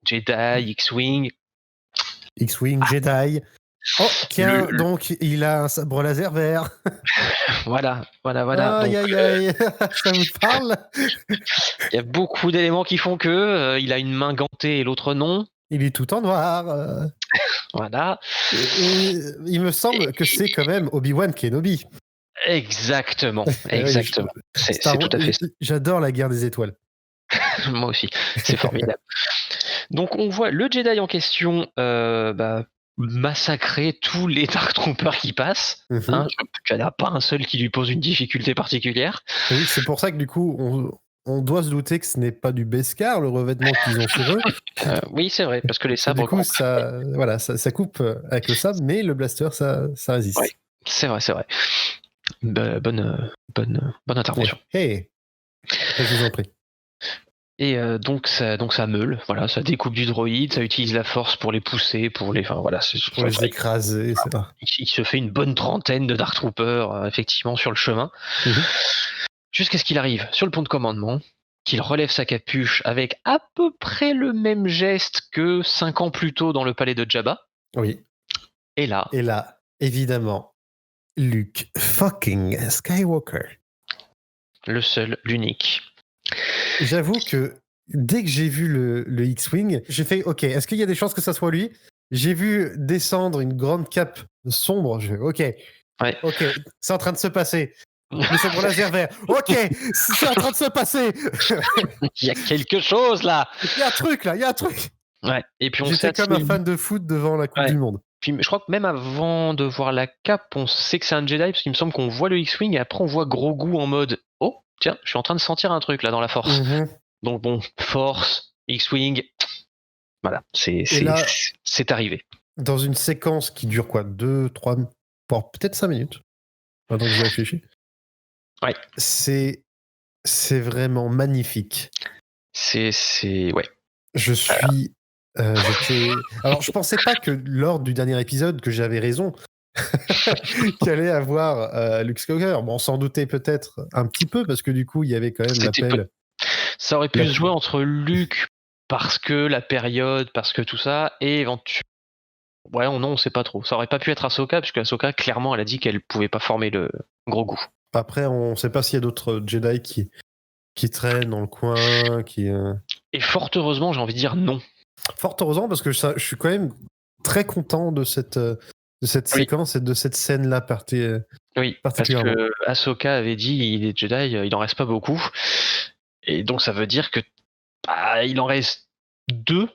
Jedi, X-Wing. Jedi. Oh, tiens, donc il a un sabre laser vert. Voilà. Aïe, ça vous parle? Il y a beaucoup d'éléments qui font que il a une main gantée et l'autre non. Il est tout en noir. Voilà. Il me semble que c'est quand même Obi-Wan Kenobi. Exactement. C'est tout à fait ça. J'adore la guerre des étoiles. Moi aussi, c'est formidable. Donc on voit le Jedi en question massacrer tous les Dark Troopers qui passent. Il n'y en a pas un seul qui lui pose une difficulté particulière. Oui, c'est pour ça que du coup, on doit se douter que ce n'est pas du Beskar, le revêtement qu'ils ont sur eux. Oui, c'est vrai, parce que les Et sabres. du coup, ça coupe avec le sabre, mais le blaster, ça résiste. Ouais. C'est vrai, c'est vrai. Bonne intervention. Hey, je vous en prie. Et donc ça meule, voilà, ça découpe du droïde, ça utilise la force pour les pousser, pour les Écraser, c'est ça. Il se fait une bonne trentaine de Dark Troopers, effectivement, sur le chemin. Jusqu'à ce qu'il arrive sur le pont de commandement, qu'il relève sa capuche avec à peu près le même geste que 5 ans plus tôt dans le palais de Jabba. Oui. Et là, évidemment, Luke fucking Skywalker. Le seul, l'unique. J'avoue que dès que j'ai vu le X-Wing, j'ai fait OK, est-ce qu'il y a des chances que ça soit lui? J'ai vu descendre une grande cape sombre. Je fais OK, c'est en train de se passer. Le sabre laser vert. OK, c'est en train de se passer. Il y a quelque chose là. Il y a un truc là, il y a un truc. Ouais. Et puis j'étais comme un fan de foot devant la Coupe du Monde. Puis je crois que même avant de voir la cape, on sait que c'est un Jedi parce qu'il me semble qu'on voit le X-Wing et après on voit Grogu en mode oh tiens, je suis en train de sentir un truc là dans la force. Donc bon, force, X-Wing, voilà, c'est arrivé. Dans une séquence qui dure quoi, 2, 3, peut-être 5 minutes. Pendant que je réfléchis. Ouais. C'est vraiment magnifique. Ouais. Je suis. Alors, je pensais pas que lors du dernier épisode que j'avais raison qu'il allait avoir Luke Skywalker. Bon, on s'en doutait peut-être un petit peu parce que du coup, il y avait quand même l'appel. Ça aurait pu se jouer entre Luke parce que la période, parce que tout ça, et éventuellement. Ouais, non, on sait pas trop. Ça aurait pas pu être Ahsoka, puisque Ahsoka, clairement, elle a dit qu'elle pouvait pas former le Grogu. Après, on sait pas s'il y a d'autres Jedi qui traînent dans le coin, Et fort heureusement, j'ai envie de dire non. Fort heureusement, parce que je suis quand même très content de cette séquence et de cette scène-là particulièrement. Parce que Ahsoka avait dit, les Jedi, il en reste pas beaucoup. Et donc, ça veut dire que il en reste deux.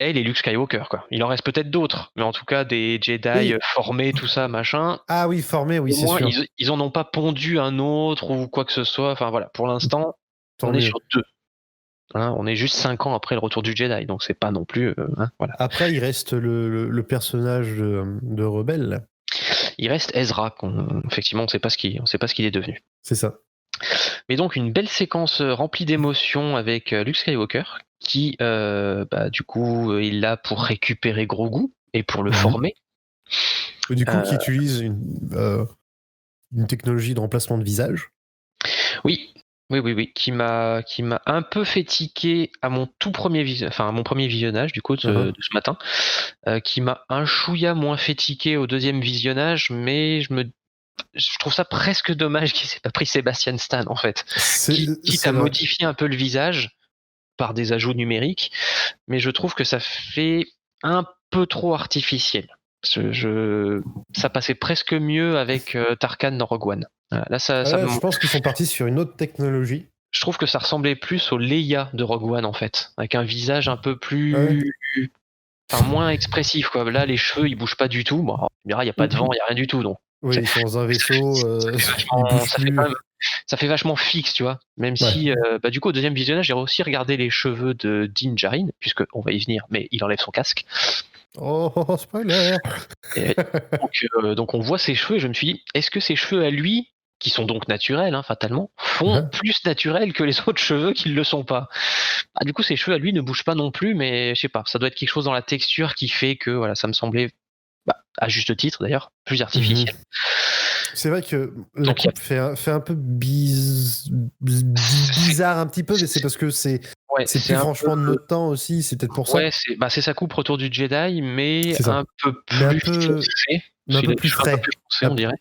Elle et Luke Skywalker, quoi. Il en reste peut-être d'autres, mais en tout cas des Jedi formés, tout ça, machin. Ah oui, formés, oui, c'est sûr. Ils en ont pas pondu un autre ou quoi que ce soit. Enfin voilà, pour l'instant, on est sur 2. Hein, on est juste 5 ans après le retour du Jedi, donc c'est pas non plus. Voilà. Après, il reste le personnage de rebelle. Il reste Ezra, effectivement, on sait pas ce qu'il est devenu. C'est ça. Mais donc une belle séquence remplie d'émotions avec Luke Skywalker, qui, du coup, est là pour récupérer Grogu et pour le former. Et du coup, qui utilise une technologie de remplacement de visage. Oui, qui m'a un peu fait tiquer à mon premier visionnage du coup de ce matin, qui m'a un chouïa moins fait tiquer au deuxième visionnage, mais je trouve ça presque dommage qu'il s'est pas pris Sebastian Stan en fait, quitte à modifier un peu le visage par des ajouts numériques, mais je trouve que ça fait un peu trop artificiel. Ça passait presque mieux avec Tarkan dans Rogue One. Là, je pense qu'ils sont partis sur une autre technologie. Je trouve que ça ressemblait plus au Leia de Rogue One en fait, avec un visage un peu plus, moins expressif quoi. Là, les cheveux ils bougent pas du tout. Bon, il y a pas de vent, il y a rien du tout donc. Oui, ils sont dans un vaisseau. Ça fait vachement fixe, tu vois. Même si, du coup, au deuxième visionnage, j'ai aussi regardé les cheveux de Din Djarin, puisque on va y venir, mais il enlève son casque. Oh, spoiler. Donc on voit ses cheveux et je me suis dit, est-ce que ses cheveux à lui, qui sont donc naturels, fatalement, font plus naturels que les autres cheveux qui ne le sont pas? Du coup, ses cheveux à lui ne bougent pas non plus, mais je sais pas, ça doit être quelque chose dans la texture qui fait que voilà, ça me semblait, à juste titre d'ailleurs, plus artificiel. C'est vrai que la coupe fait un peu bizarre un petit peu, mais c'est parce que c'est plus franchement de notre temps aussi, c'est peut-être pour ça. Ouais, c'est sa coupe retour du Jedi, mais un peu plus foncé. Un peu plus frais, on dirait.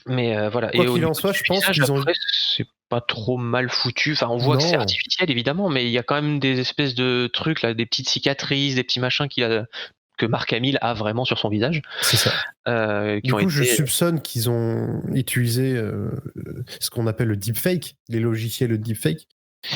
Mais voilà. Quoi qu'il en soit, je pense qu'ils ont. C'est pas trop mal foutu. Enfin, on voit que c'est artificiel évidemment, mais il y a quand même des espèces de trucs là, des petites cicatrices, des petits machins que Mark Hamill a vraiment sur son visage. C'est ça. Du coup, je soupçonne qu'ils ont utilisé ce qu'on appelle le deepfake, les logiciels de deepfake.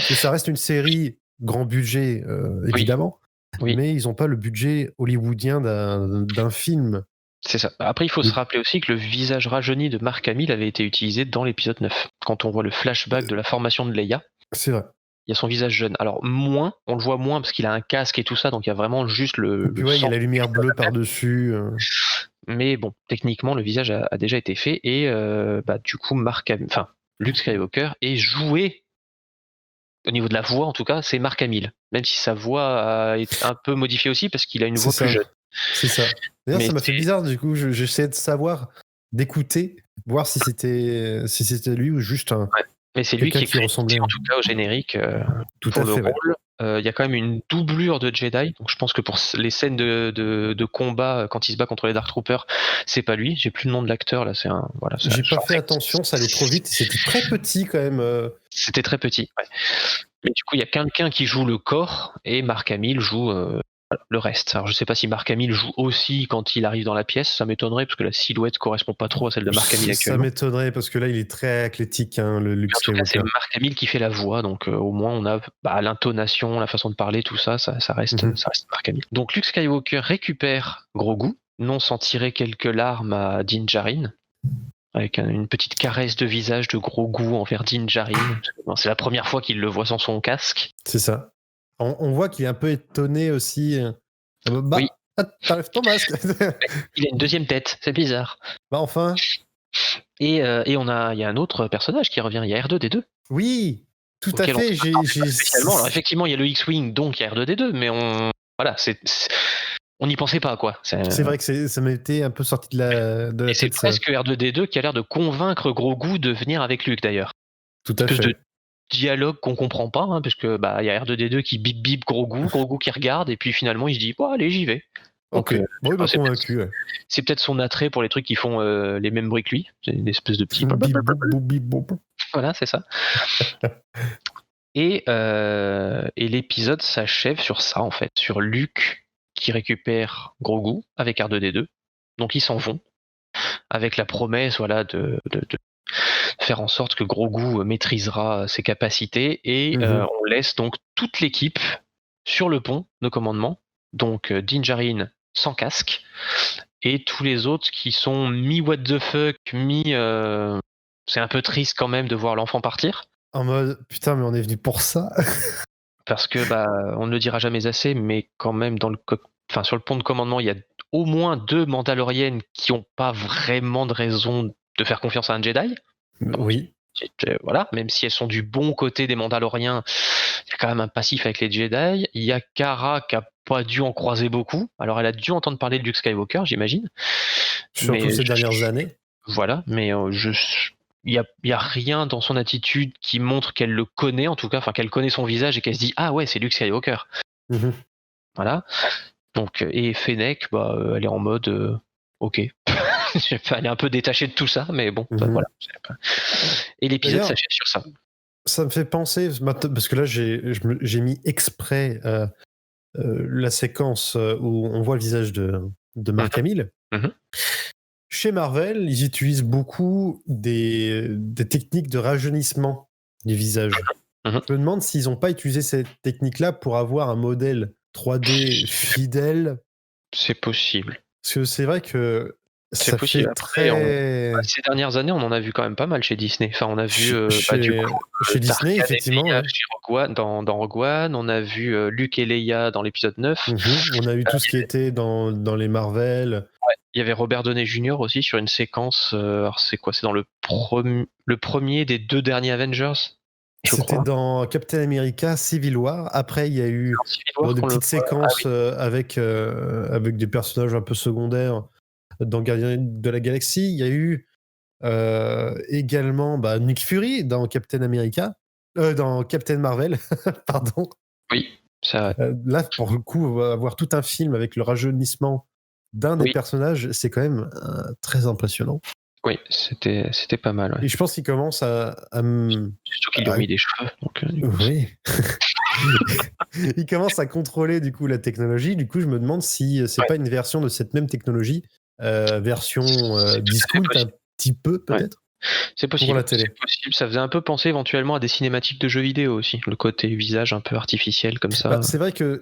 Que ça reste une série grand budget, évidemment, mais ils n'ont pas le budget hollywoodien d'un film C'est ça. Après, il faut Oui. se rappeler aussi que le visage rajeuni de Mark Hamill avait été utilisé dans l'épisode 9. Quand on voit le flashback de la formation de Leia, C'est vrai. il y a son visage jeune. Alors, on le voit moins parce qu'il a un casque et tout ça, donc il y a vraiment juste Et le puis ouais, il y a sang. la lumière bleue par-dessus. Mais bon, techniquement, le visage a déjà été fait et du coup, Luke Skywalker est joué, au niveau de la voix en tout cas, c'est Mark Hamill. Même si sa voix est un peu modifiée aussi parce qu'il a une C'est voix plus ça. jeune. C'est ça. D'ailleurs, Mais ça m'a fait bizarre, du coup, j'essayais de savoir, d'écouter, voir si c'était lui ou juste Mais c'est lui quelqu'un qui est qui ressemblait. crédité, en tout cas au générique Tout pour à le fait, ouais. rôle. Il y a quand même une doublure de Jedi, donc je pense que pour les scènes de combat quand il se bat contre les Dark Troopers, c'est pas lui. J'ai plus le nom de l'acteur là. J'ai pas fait attention, ça allait trop vite. C'était très petit quand même. C'était très petit. Ouais. Mais du coup, il y a quelqu'un qui joue le corps et Mark Hamill joue le reste. Alors je sais pas si Mark Hamill joue aussi quand il arrive dans la pièce, ça m'étonnerait parce que la silhouette correspond pas trop à celle de Mark Hamill Ça actuellement. m'étonnerait parce que là, il est très athlétique, hein, le Luke En tout cas, c'est Skywalker. Mark Hamill qui fait la voix, donc au moins on a l'intonation, la façon de parler, tout ça, ça reste Mark Hamill. Donc Luke Skywalker récupère Grogu, non sans tirer quelques larmes à Din Djarin, avec une petite caresse de visage de Grogu envers Din Djarin. C'est la première fois qu'il le voit sans son casque. C'est ça. On voit qu'il est un peu étonné aussi. Oui. T'enlèves ton masque. Il a une deuxième tête, c'est bizarre. Bah enfin. Et il y a un autre personnage qui revient, il y a R2D2. Oui, tout à auquel on fait. s'attendait pas spécialement. Alors effectivement, il y a le X-Wing, donc il y a R2D2, mais on n'y pensait pas, quoi. C'est vrai que ça m'était un peu sorti de la Et c'est tête. presque R2D2 qui a l'air de convaincre Grogu de venir avec Luke, d'ailleurs. Tout à Espèce fait. de dialogue qu'on comprend pas, hein, parce que il y a R2D2 qui bip bip Grogu qui regarde, et puis finalement il se dit, bon, allez, j'y vais. Donc, Ok. Bon, il m'a c'est convaincu. Ouais. c'est peut-être son attrait pour les trucs qui font les mêmes bruits que lui. C'est une espèce de petit. Bip, bop, bop, bip, bop. Voilà, c'est ça. Et l'épisode s'achève sur ça, en fait, sur Luke qui récupère Grogu avec R2D2. Donc ils s'en vont avec la promesse, voilà, de faire en sorte que Grogu maîtrisera ses capacités et on laisse donc toute l'équipe sur le pont de commandement. Donc Din Djarin sans casque et tous les autres qui sont mi what the fuck, mi c'est un peu triste quand même de voir l'enfant partir. En mode, putain, mais on est venu pour ça. Parce que on ne le dira jamais assez, mais quand même sur le pont de commandement, il y a au moins 2 Mandaloriennes qui n'ont pas vraiment de raison de faire confiance à un Jedi. Oui. Voilà, même si elles sont du bon côté des Mandaloriens, il y a quand même un passif avec les Jedi. Il y a Cara qui a pas dû en croiser beaucoup. Alors elle a dû entendre parler de Luke Skywalker, j'imagine. Surtout ces dernières années. Voilà, mais il y a rien dans son attitude qui montre qu'elle le connaît, en tout cas, enfin qu'elle connaît son visage et qu'elle se dit ah ouais, c'est Luke Skywalker. Voilà. Donc et Fennec, elle est en mode ok. Elle est un peu détachée de tout ça, mais bon, voilà. Et l'épisode s'achève sur ça. Ça me fait penser, parce que là j'ai mis exprès la séquence où on voit le visage de Mark Hamill. Chez Marvel, ils utilisent beaucoup des techniques de rajeunissement du visage. Je me demande s'ils n'ont pas utilisé cette technique-là pour avoir un modèle 3D fidèle. C'est possible. Parce que c'est vrai que c'est ça possible. fait très... ces dernières années, on en a vu quand même pas mal chez Disney. Enfin, on a vu chez Disney, effectivement. Chez Rogue One, dans Rogue One, on a vu Luke et Leia dans l'épisode 9. On a eu tout ce qui était dans les Marvel. Ouais. Il y avait Robert Downey Jr. aussi sur une séquence. Alors c'est quoi ? C'est dans le premier des 2 derniers Avengers. C'était dans Captain America Civil War. Après, il y a eu des petites séquences avec des personnages un peu secondaires dans Gardiens de la Galaxie. Il y a eu également Nick Fury dans Captain America, dans Captain Marvel, pardon. Oui, ça. Là, pour le coup, avoir tout un film avec le rajeunissement d'un des personnages, c'est quand même très impressionnant. Oui, c'était pas mal. Ouais. Et je pense qu'il commence à surtout qu'il lui a mis des cheveux. Donc, oui. Il commence à contrôler du coup la technologie. Du coup, je me demande si c'est pas une version de cette même technologie, version discount un petit peu peut-être. C'est possible. Pour la télé. C'est possible. Ça faisait un peu penser éventuellement à des cinématiques de jeux vidéo aussi. Le côté visage un peu artificiel comme ça. C'est vrai que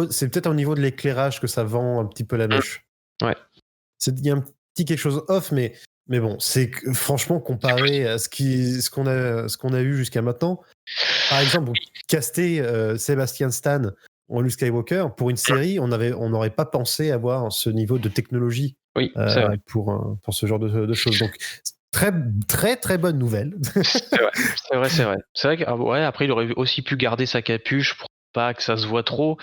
c'est peut-être au niveau de l'éclairage que ça vend un petit peu la mèche. Ouais. il y a un petit quelque chose off, mais bon, franchement, comparé à ce qu'on a eu jusqu'à maintenant, par exemple, caster Sebastian Stan en Luke Skywalker, pour une série, on n'aurait pas pensé avoir ce niveau de technologie Oui, c'est vrai. pour ce genre de choses. Donc, très, très, très bonne nouvelle. C'est vrai. C'est vrai qu'après, il aurait aussi pu garder sa capuche pour pas que ça se voit trop,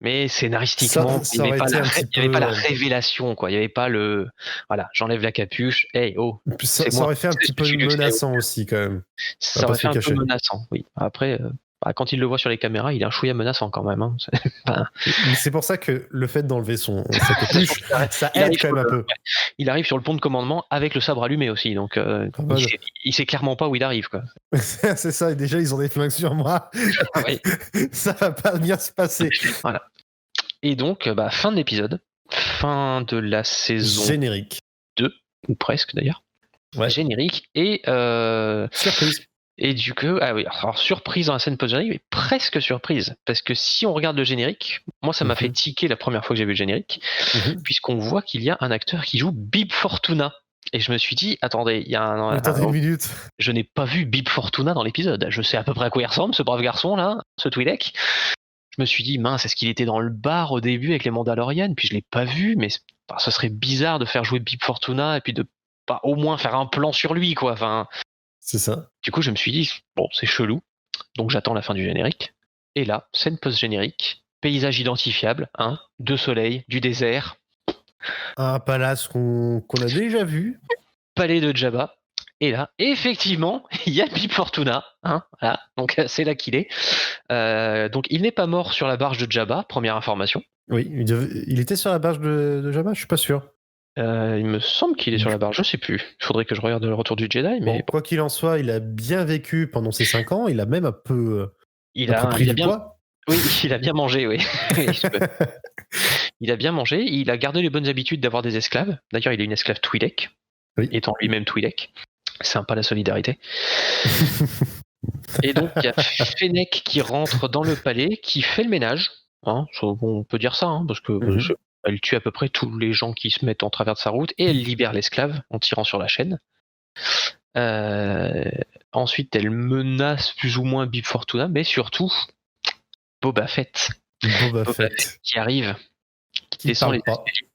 mais scénaristiquement, Ça aurait été un petit il n'y avait pas la peu. révélation, quoi. Il n'y avait pas le. Voilà, j'enlève la capuche, hey, oh, Ça c'est moi. aurait fait un petit peu Je suis Luke menaçant Skywalker. aussi, quand même. Ça aurait fait un peu menaçant, oui. Après, quand il le voit sur les caméras, il est un chouïa menaçant quand même. Hein. Mais c'est pour ça que le fait d'enlever sa capuche, ça aide quand même un peu. Il arrive sur le pont de commandement avec le sabre allumé aussi, donc il sait clairement pas où il arrive, quoi. C'est ça, et déjà ils ont des flingues sur moi. Oui. Ça va pas bien se passer. Voilà. Et donc, fin de l'épisode, fin de la saison générique 2, ou presque d'ailleurs. Ouais. Générique et surprise. Et du coup, alors surprise dans la scène post-générique, mais presque surprise, parce que si on regarde le générique, moi ça m'a fait tiquer la première fois que j'ai vu le générique, puisqu'on voit qu'il y a un acteur qui joue Bib Fortuna. Et je me suis dit, attendez, il y a Attendez une minute. Je n'ai pas vu Bib Fortuna dans l'épisode. Je sais à peu près à quoi il ressemble, ce brave garçon là, ce Twi'lek. Je me suis dit, mince, est-ce qu'il était dans le bar au début avec les Mandalorians? Puis je l'ai pas vu, mais ce serait bizarre de faire jouer Bib Fortuna et puis de pas au moins faire un plan sur lui, quoi. Enfin. C'est ça. Du coup, je me suis dit, bon, c'est chelou. Donc j'attends la fin du générique. Et là, scène post-générique, paysage identifiable, hein, deux soleils, du désert. Un palace qu'on a déjà vu. Palais de Jabba. Et là, effectivement, il y a Bib Fortuna. Hein, voilà. Donc c'est là qu'il est. Donc il n'est pas mort sur la barge de Jabba, première information. Oui, il était sur la barge de Jabba, je suis pas sûr. Il me semble qu'il est sur la barge, je sais plus. Il faudrait que je regarde le retour du Jedi. Mais quoi qu'il en soit, il a bien vécu pendant ses 5 ans. Il a même un peu pris du poids. Oui, il a bien mangé, oui. Il a bien mangé. Il a gardé les bonnes habitudes d'avoir des esclaves. D'ailleurs, il est une esclave Twi'lek, étant lui-même Twi'lek. Sympa la solidarité. Et donc, il y a Fennec qui rentre dans le palais, qui fait le ménage. Hein, on peut dire ça, hein, parce que elle tue à peu près tous les gens qui se mettent en travers de sa route et elle libère l'esclave en tirant sur la chaîne. Ensuite, elle menace plus ou moins Bib Fortuna, mais surtout Boba Fett. Boba Fett qui arrive, qui descend les escaliers,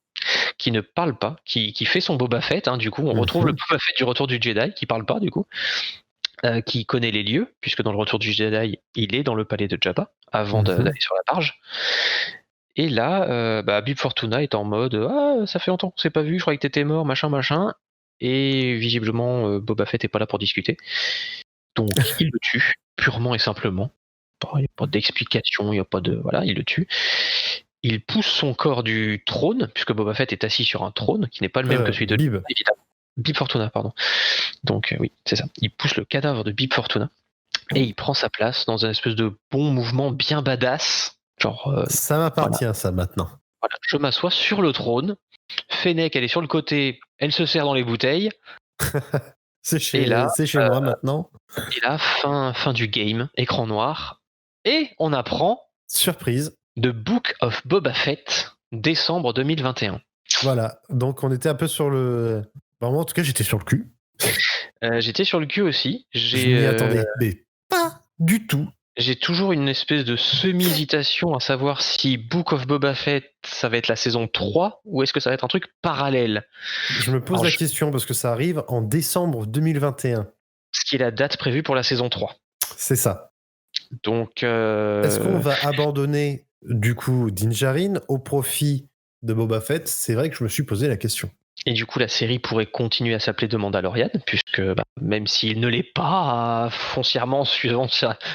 qui ne parle pas, qui fait son Boba Fett. Hein, du coup, on retrouve le Boba Fett du Retour du Jedi, qui parle pas du coup. Qui connaît les lieux, puisque dans le Retour du Jedi, il est dans le palais de Jabba avant d'aller sur la barge. Et là, Bib Fortuna est en mode ça fait longtemps qu'on s'est pas vu, je croyais que t'étais mort, machin. Et visiblement, Boba Fett est pas là pour discuter. Donc il le tue, purement et simplement. Il n'y a pas d'explication, il n'y a pas de. Voilà, il le tue. Il pousse son corps du trône, puisque Boba Fett est assis sur un trône qui n'est pas le même que celui de Bib. Bib Fortuna, pardon. Donc oui, c'est ça. Il pousse le cadavre de Bib Fortuna et il prend sa place dans un espèce de bon mouvement bien badass. Genre. Ça m'appartient, ça, maintenant. Voilà, je m'assois sur le trône. Fennec, elle est sur le côté, elle se serre dans les bouteilles. c'est chez moi maintenant. Et là, fin du game, écran noir. Et on apprend. Surprise. The Book of Boba Fett, décembre 2021. Voilà, donc on était un peu sur le. Moi, en tout cas, j'étais sur le cul. J'étais sur le cul aussi. Je m'y attendais, mais pas du tout. J'ai toujours une espèce de semi-hésitation à savoir si Book of Boba Fett, ça va être la saison 3 ou est-ce que ça va être un truc parallèle. Je me pose la question parce que ça arrive en décembre 2021. Ce qui est la date prévue pour la saison 3. C'est ça. Donc. Est-ce qu'on va abandonner, du coup, Din Djarin au profit de Boba Fett? C'est vrai que je me suis posé la question. Et du coup, la série pourrait continuer à s'appeler The Mandalorian, puisque même s'il ne l'est pas foncièrement suivant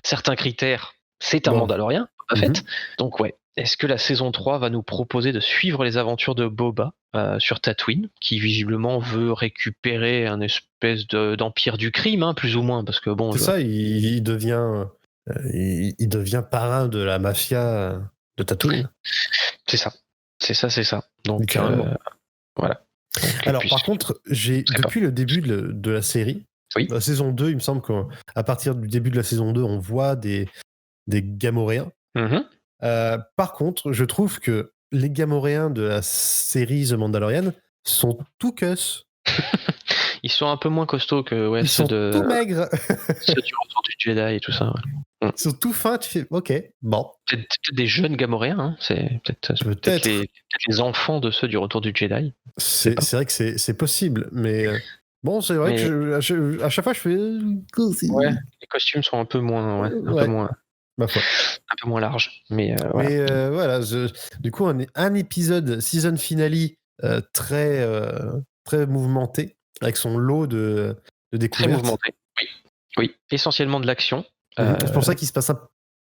certains critères, c'est un Mandalorien, Boba Fett. Donc ouais, est-ce que la saison 3 va nous proposer de suivre les aventures de Boba sur Tatooine, qui visiblement veut récupérer un espèce d'empire du crime, hein, plus ou moins, parce que bon... C'est ça, il devient parrain de la mafia de Tatooine. C'est ça. Donc voilà. Donc, alors par contre, depuis le début de la série, la saison 2, il me semble qu'à partir du début de la saison 2, on voit des Gamoréens. Par contre, je trouve que les Gamoréens de la série The Mandalorian sont tout cuss. Ils sont un peu moins costauds que Ils ceux sont tout maigres. ceux du Retour du Jedi et tout ça. Ouais. Ils sont tout fins. Tu fais, ok, bon. Peut-être des jeunes Gamoréens, hein. C'est peut-être les enfants de ceux du Retour du Jedi. C'est vrai que c'est possible, mais bon, c'est vrai que à chaque fois je fais. Ouais, les costumes sont un peu moins, peu moins. Ma foi. Un peu moins large, mais voilà. Mais voilà, du coup, un épisode season finale très mouvementé, avec son lot de découvertes. Très mouvementé, oui. Essentiellement de l'action. C'est pour ça qu'il se passe un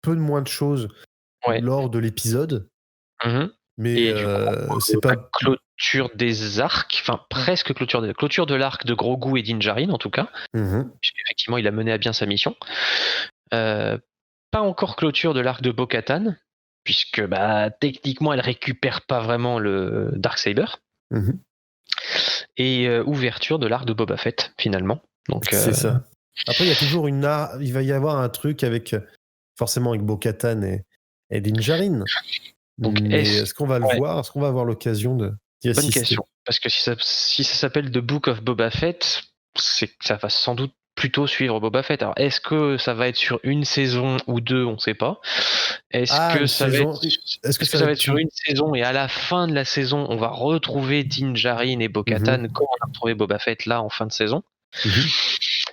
peu moins de choses lors de l'épisode. Mais et du coup, c'est pas clôture des arcs, enfin presque clôture de l'arc de Grogu et Din Djarin en tout cas, puisqu'effectivement il a mené à bien sa mission. Pas encore clôture de l'arc de Bo-Katan, puisque techniquement elle récupère pas vraiment le Darksaber. Et ouverture de l'arc de Boba Fett finalement. Donc c'est ça. Après il y a toujours il va y avoir un truc avec forcément avec Bo-Katan et Din Djarin. Donc est-ce qu'on va le voir? Est-ce qu'on va avoir l'occasion d'y assister? Bonne question. Parce que si ça s'appelle The Book of Boba Fett, ça va sans doute plutôt suivre Boba Fett. Alors, est-ce que ça va être sur une saison ou deux? On ne sait pas. Est-ce que ça va être sur une saison et à la fin de la saison, on va retrouver Din Djarin et Bo-Katan comme on a retrouvé Boba Fett là en fin de saison?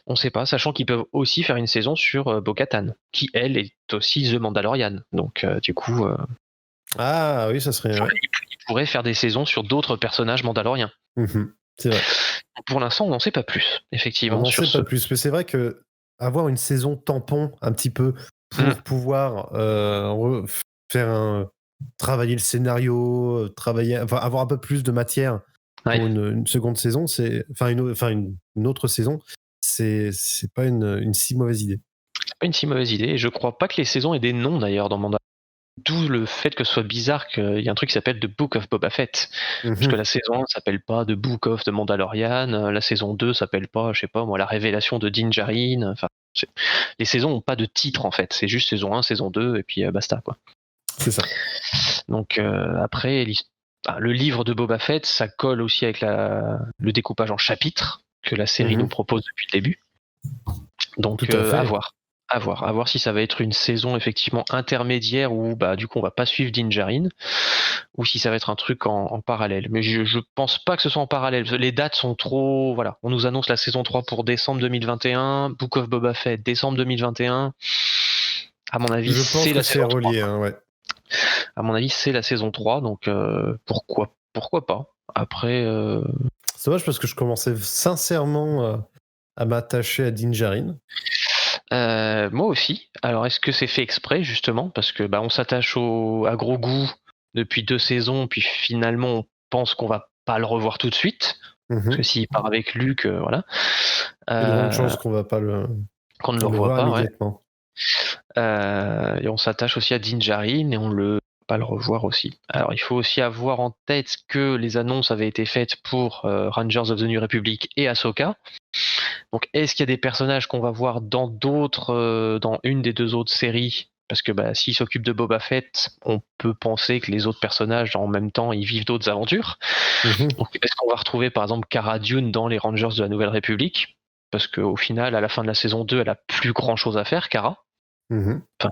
On ne sait pas, sachant qu'ils peuvent aussi faire une saison sur Bo-Katan, qui elle est aussi The Mandalorian. Donc du coup... Ah oui, ça serait... Ils pourraient faire des saisons sur d'autres personnages mandaloriens. C'est vrai. Pour l'instant, on n'en sait pas plus, effectivement. On n'en sait pas plus, mais c'est vrai que avoir une saison tampon un petit peu pour pouvoir travailler le scénario, avoir un peu plus de matière pour une seconde saison, une autre saison, c'est pas une si mauvaise idée. C'est pas une si mauvaise idée, et je crois pas que les saisons aient des noms d'ailleurs dans Mandalorian. D'où le fait que ce soit bizarre qu'il y a un truc qui s'appelle The Book of Boba Fett. Parce que la saison 1 s'appelle pas The Book of the Mandalorian, la saison 2 s'appelle pas, je sais pas moi, la révélation de Din Djarin. Enfin, les saisons n'ont pas de titre en fait, c'est juste saison 1, saison 2 et puis basta quoi. C'est ça. Donc après, le livre de Boba Fett, ça colle aussi avec le découpage en chapitres que la série nous propose depuis le début. Donc à voir. À voir si ça va être une saison effectivement intermédiaire où du coup on va pas suivre Din Djarin ou si ça va être un truc en parallèle. Mais je pense pas que ce soit en parallèle. Les dates sont trop... Voilà, on nous annonce la saison 3 pour décembre 2021, Book of Boba Fett décembre 2021. À mon avis, c'est la saison 3. Relié, À mon avis, c'est la saison 3, donc pourquoi pas. Après... C'est dommage parce que je commençais sincèrement à m'attacher à Din Djarin. Moi aussi. Alors, est-ce que c'est fait exprès, justement? Parce que on s'attache à Grogu depuis 2 saisons, puis finalement, on pense qu'on va pas le revoir tout de suite. Parce que s'il part avec Luke, voilà. Il y a de grandes chances qu'on va pas qu'on ne le revoit pas, immédiatement. Et on s'attache aussi à Din Djarin et on le pas le revoir aussi. Alors, il faut aussi avoir en tête que les annonces avaient été faites pour Rangers of the New Republic et Ahsoka. Donc, est-ce qu'il y a des personnages qu'on va voir dans une des 2 autres séries? Parce que s'ils s'occupent de Boba Fett, on peut penser que les autres personnages, en même temps, ils vivent d'autres aventures. Donc, est-ce qu'on va retrouver, par exemple, Cara Dune dans les Rangers de la Nouvelle République? Parce qu'au final, à la fin de la saison 2, elle a plus grand-chose à faire, Cara. Enfin,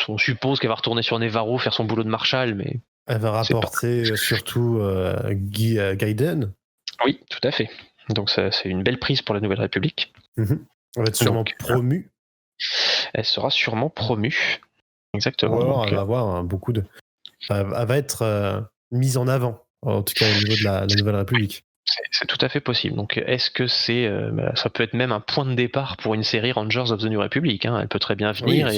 on suppose qu'elle va retourner sur Nevarro faire son boulot de Marshal, mais... Elle va rapporter surtout Gaiden. Oui, tout à fait. Donc c'est une belle prise pour la Nouvelle République. Elle va être sûrement promue. Elle sera sûrement promue. Exactement. Ou alors elle va avoir beaucoup de... Elle va être mise en avant, en tout cas au niveau de la Nouvelle République. C'est tout à fait possible. Donc est-ce que ça peut être même un point de départ pour une série Rangers of the New Republic, hein. Elle peut très bien venir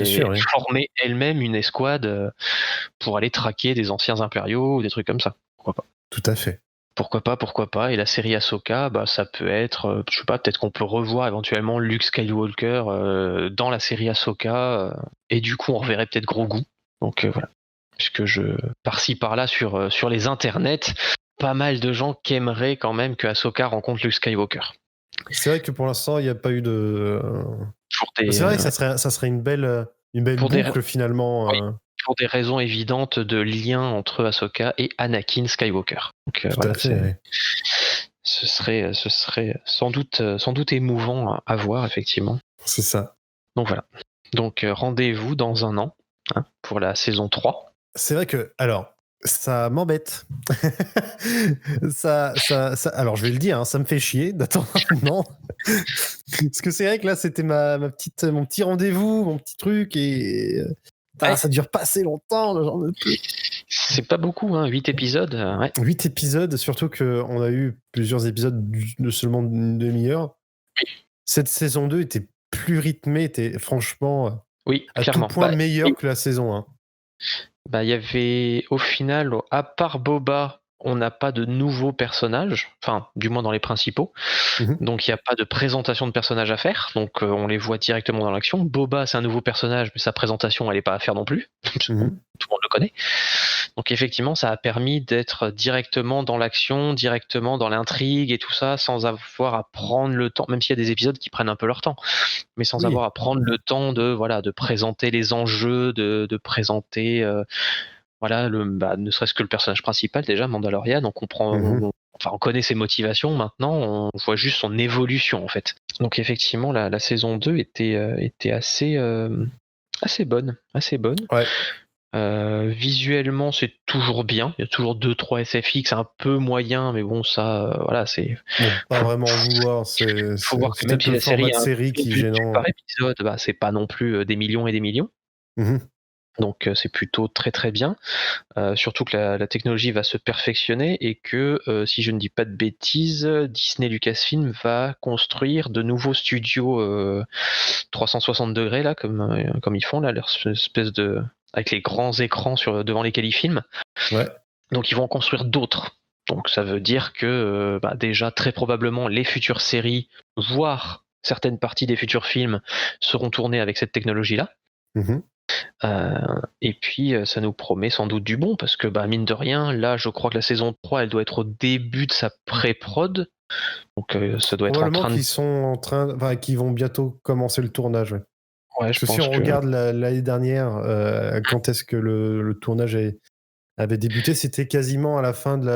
former elle-même une escouade pour aller traquer des anciens impériaux ou des trucs comme ça. Pourquoi pas? Tout à fait. Pourquoi pas. Et la série Ahsoka, ça peut être, je sais pas, peut-être qu'on peut revoir éventuellement Luke Skywalker dans la série Ahsoka, et du coup on reverrait peut-être Grogu. Donc voilà. Puisque par-ci par-là sur les internets, pas mal de gens qui aimeraient quand même que Ahsoka rencontre Luke Skywalker. C'est vrai que pour l'instant il n'y a pas eu de... C'est vrai que ça serait une belle boucle finalement. Oui. Pour des raisons évidentes de lien entre Ahsoka et Anakin Skywalker. Donc, Tout à fait. ce serait sans doute émouvant à voir, effectivement. C'est ça. Donc voilà. Donc rendez-vous dans un an, hein, pour la saison 3. C'est vrai que, alors, ça m'embête. Alors, je vais le dire, hein, ça me fait chier d'attendre un an. Parce que c'est vrai que là, c'était mon petit rendez-vous, mon petit truc, et Ouais. ça dure pas assez longtemps. Genre, C'est pas beaucoup, hein, 8 épisodes. Ouais. 8 épisodes, surtout qu'on a eu plusieurs épisodes de seulement une demi-heure. Cette saison 2 était plus rythmée, était franchement Oui, à clairement. tout point Bah, meilleure que la saison 1. Bah, il y avait, au final, à part Boba, on n'a pas de nouveaux personnages, enfin, du moins dans les principaux. Mhm. Donc, il n'y a pas de présentation de personnages à faire. Donc, on les voit directement dans l'action. Boba, c'est un nouveau personnage, mais sa présentation, elle n'est pas à faire non plus. Mhm. Tout le monde le connaît. Donc, effectivement, ça a permis d'être directement dans l'action, directement dans l'intrigue et tout ça, sans avoir à prendre le temps, même s'il y a des épisodes qui prennent un peu leur temps, mais sans Oui. avoir à prendre le temps de présenter les enjeux, de présenter ne serait-ce que le personnage principal déjà, Mandalorian. On comprend, Mhm. on connaît ses motivations maintenant, on voit juste son évolution en fait. Donc effectivement, la saison 2 était assez bonne, assez bonne. Ouais. Visuellement, c'est toujours bien. Il y a toujours 2-3 SFX un peu moyen, mais bon, ça, voilà, c'est. Bon, pas vraiment en vouloir. Faut voir que C'est même peut-être si le la format série de a un série gros qui est budget gênant. par épisode, bah, c'est pas non plus des millions et des millions. Mhm. Donc c'est plutôt très très bien. Surtout que la technologie va se perfectionner et que, si je ne dis pas de bêtises, Disney Lucasfilm va construire de nouveaux studios 360 degrés là, comme ils font là, leur espèce de avec les grands écrans devant lesquels ils filment. Ouais. Donc ils vont en construire d'autres. Donc ça veut dire que déjà très probablement les futures séries, voire certaines parties des futurs films, seront tournées avec cette technologie-là. Mhm. Et puis ça nous promet sans doute du bon, parce que mine de rien, là je crois que la saison 3 elle doit être au début de sa pré-prod. Donc ça doit être en Probablement train de. qu'ils sont en train, enfin, qu'ils vont bientôt commencer le tournage. Ouais. Ouais, Parce je que si pense on que. regarde l'année dernière, quand est-ce que le tournage avait débuté, c'était quasiment à la fin de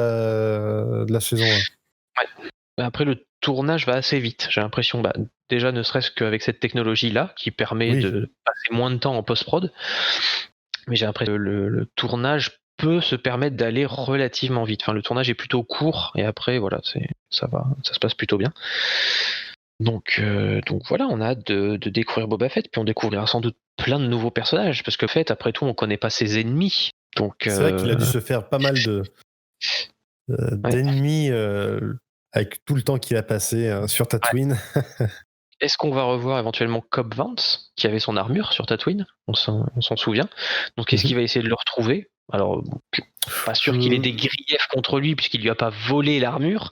la saison 1. Ouais. Après le tournage va assez vite, j'ai l'impression. Déjà ne serait-ce qu'avec cette technologie-là, qui permet Oui. de passer moins de temps en post-prod. Mais j'ai l'impression que le tournage peut se permettre d'aller relativement vite. Enfin, le tournage est plutôt court, et après, voilà, ça va, ça se passe plutôt bien. Donc voilà, on a hâte de découvrir Boba Fett, puis on découvrira sans doute plein de nouveaux personnages, parce que Fett, après tout, on connaît pas ses ennemis. Donc C'est vrai qu'il a dû se faire pas mal d'ennemis avec tout le temps qu'il a passé sur Tatooine. Est-ce qu'on va revoir éventuellement Cobb Vanth, qui avait son armure sur Tatooine? On s'en souvient. Donc est-ce qu'il va essayer de le retrouver? Alors, pas sûr qu'il ait des griefs contre lui, puisqu'il lui a pas volé l'armure,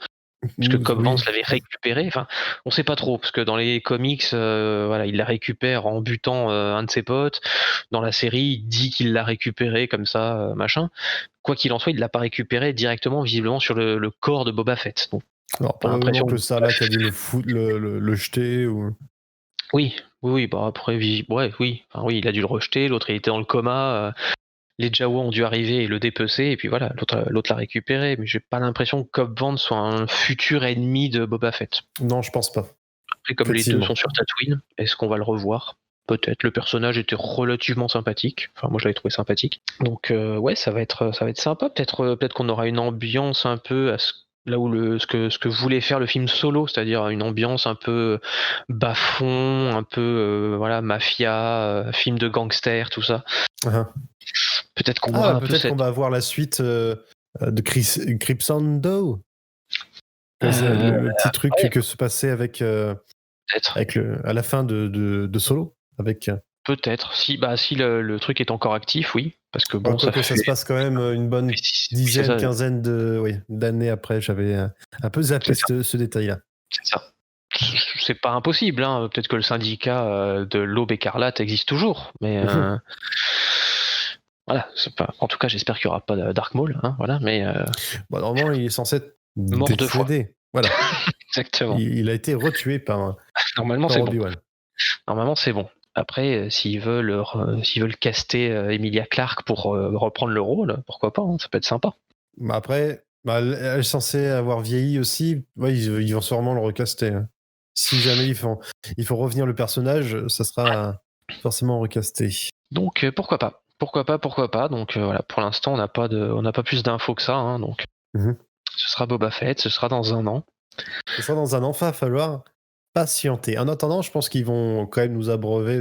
puisque Cobb Oui. Vanth l'avait récupéré. Enfin, on sait pas trop, parce que dans les comics, il la récupère en butant un de ses potes. Dans la série, il dit qu'il l'a récupéré comme ça, machin. Quoi qu'il en soit, il l'a pas récupéré directement, visiblement, sur le corps de Boba Fett. Donc, Alors, pas l'impression probablement que Sarlacc a dû le jeter. Ou... Oui, après, oui. Enfin, oui, il a dû le rejeter, l'autre il était dans le coma, les Jawa ont dû arriver et le dépecer, et puis voilà, l'autre l'a récupéré, mais j'ai pas l'impression que Cobb Vanth soit un futur ennemi de Boba Fett. Non, je pense pas. Après, comme les deux sont sur Tatooine, est-ce qu'on va le revoir? Peut-être. Le personnage était relativement sympathique. Enfin, moi, je l'avais trouvé sympathique. Donc, ouais, ça va être sympa. Peut-être qu'on aura une ambiance un peu là où ce que voulait faire le film Solo, c'est-à-dire une ambiance un peu bas-fond, un peu mafia, film de gangster, tout ça. Peut-être qu'on aura un peu peut-être qu'on va avoir la suite de Crimson Dawn. Le petit truc que se passait avec à la fin de Solo. Avec, peut-être. Si le truc est encore actif, oui. Parce que bon, ça se passe quand même une bonne dizaine, quinzaine d'années après. J'avais un peu zappé ce détail-là. C'est ça. C'est pas impossible, hein. Peut-être que le syndicat de l'Aube écarlate existe toujours, mais voilà. En tout cas, j'espère qu'il n'y aura pas de Dark Maul, hein, voilà. Mais normalement, il est censé être mort deux fois. Voilà. Exactement. Il a été retué par normalement c'est Obi-Wan. Bon. Normalement c'est bon. Après, s'ils veulent caster Emilia Clarke pour reprendre le rôle, pourquoi pas, hein, ça peut être sympa. Après, Bah, elle est censée avoir vieilli aussi. Ouais, ils vont sûrement le recaster, hein. Si jamais il faut revenir le personnage, ça sera forcément recasté. Donc pourquoi pas. Donc voilà, pour l'instant, on n'a pas plus d'infos que ça. Hein, donc Mhm. ce sera Boba Fett, ce sera dans un an. Ce sera dans un an, il va falloir patienter. En attendant, je pense qu'ils vont quand même nous abreuver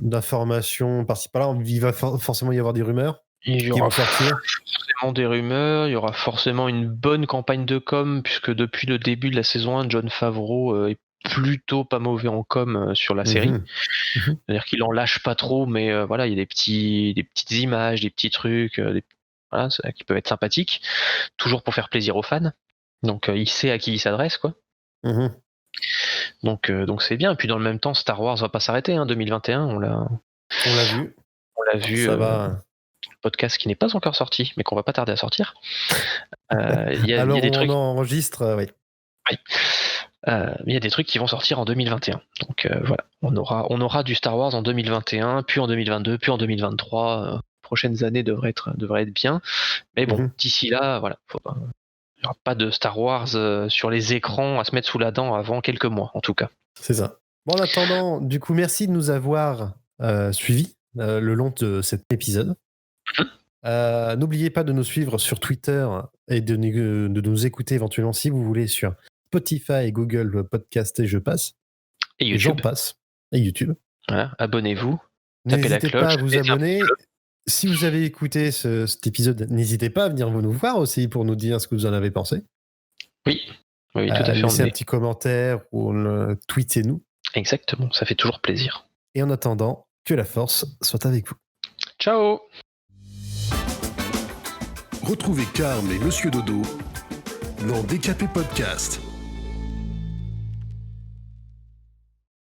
d'informations par-ci par-là. Il va forcément y avoir des rumeurs Il y qui aura vont sortir. forcément des rumeurs, il y aura forcément une bonne campagne de com, puisque depuis le début de la saison 1, Jon Favreau est plutôt pas mauvais en com sur la série. Mhm. Mhm. C'est-à-dire qu'il en lâche pas trop, mais voilà, il y a des petites images, des petits trucs voilà, qui peuvent être sympathiques, toujours pour faire plaisir aux fans. Donc il sait à qui il s'adresse, quoi. Mhm. Donc c'est bien. Et puis dans le même temps, Star Wars va pas s'arrêter. Hein, 2021, On l'a vu. on l'a vu. Ça va. Podcast qui n'est pas encore sorti, mais qu'on va pas tarder à sortir. Il y a Alors des on trucs. enregistre, oui. Oui. Il y a des trucs qui vont sortir en 2021. Donc voilà, on aura du Star Wars en 2021, puis en 2022, puis en 2023. Prochaines années devraient être bien. Mais bon, d'ici là, voilà, il n'y aura pas de Star Wars sur les écrans à se mettre sous la dent avant quelques mois, en tout cas. C'est ça. Bon, en attendant, du coup, merci de nous avoir suivis le long de cet épisode. N'oubliez pas de nous suivre sur Twitter et de nous écouter éventuellement si vous voulez sur Spotify, Google Podcast et je passe. Et Et j'en YouTube. passe. Et YouTube. Voilà, abonnez-vous. Tapez la N'hésitez cloche. pas à vous mettez un abonner. pouce bleu. Si vous avez écouté cet épisode, n'hésitez pas à venir nous voir aussi pour nous dire ce que vous en avez pensé. Oui, tout à fait. Laissez un petit commentaire ou tweetez-nous. Exactement, ça fait toujours plaisir. Et en attendant, que la force soit avec vous. Ciao. Retrouvez Karl et Monsieur Dodo dans DKP Podcast.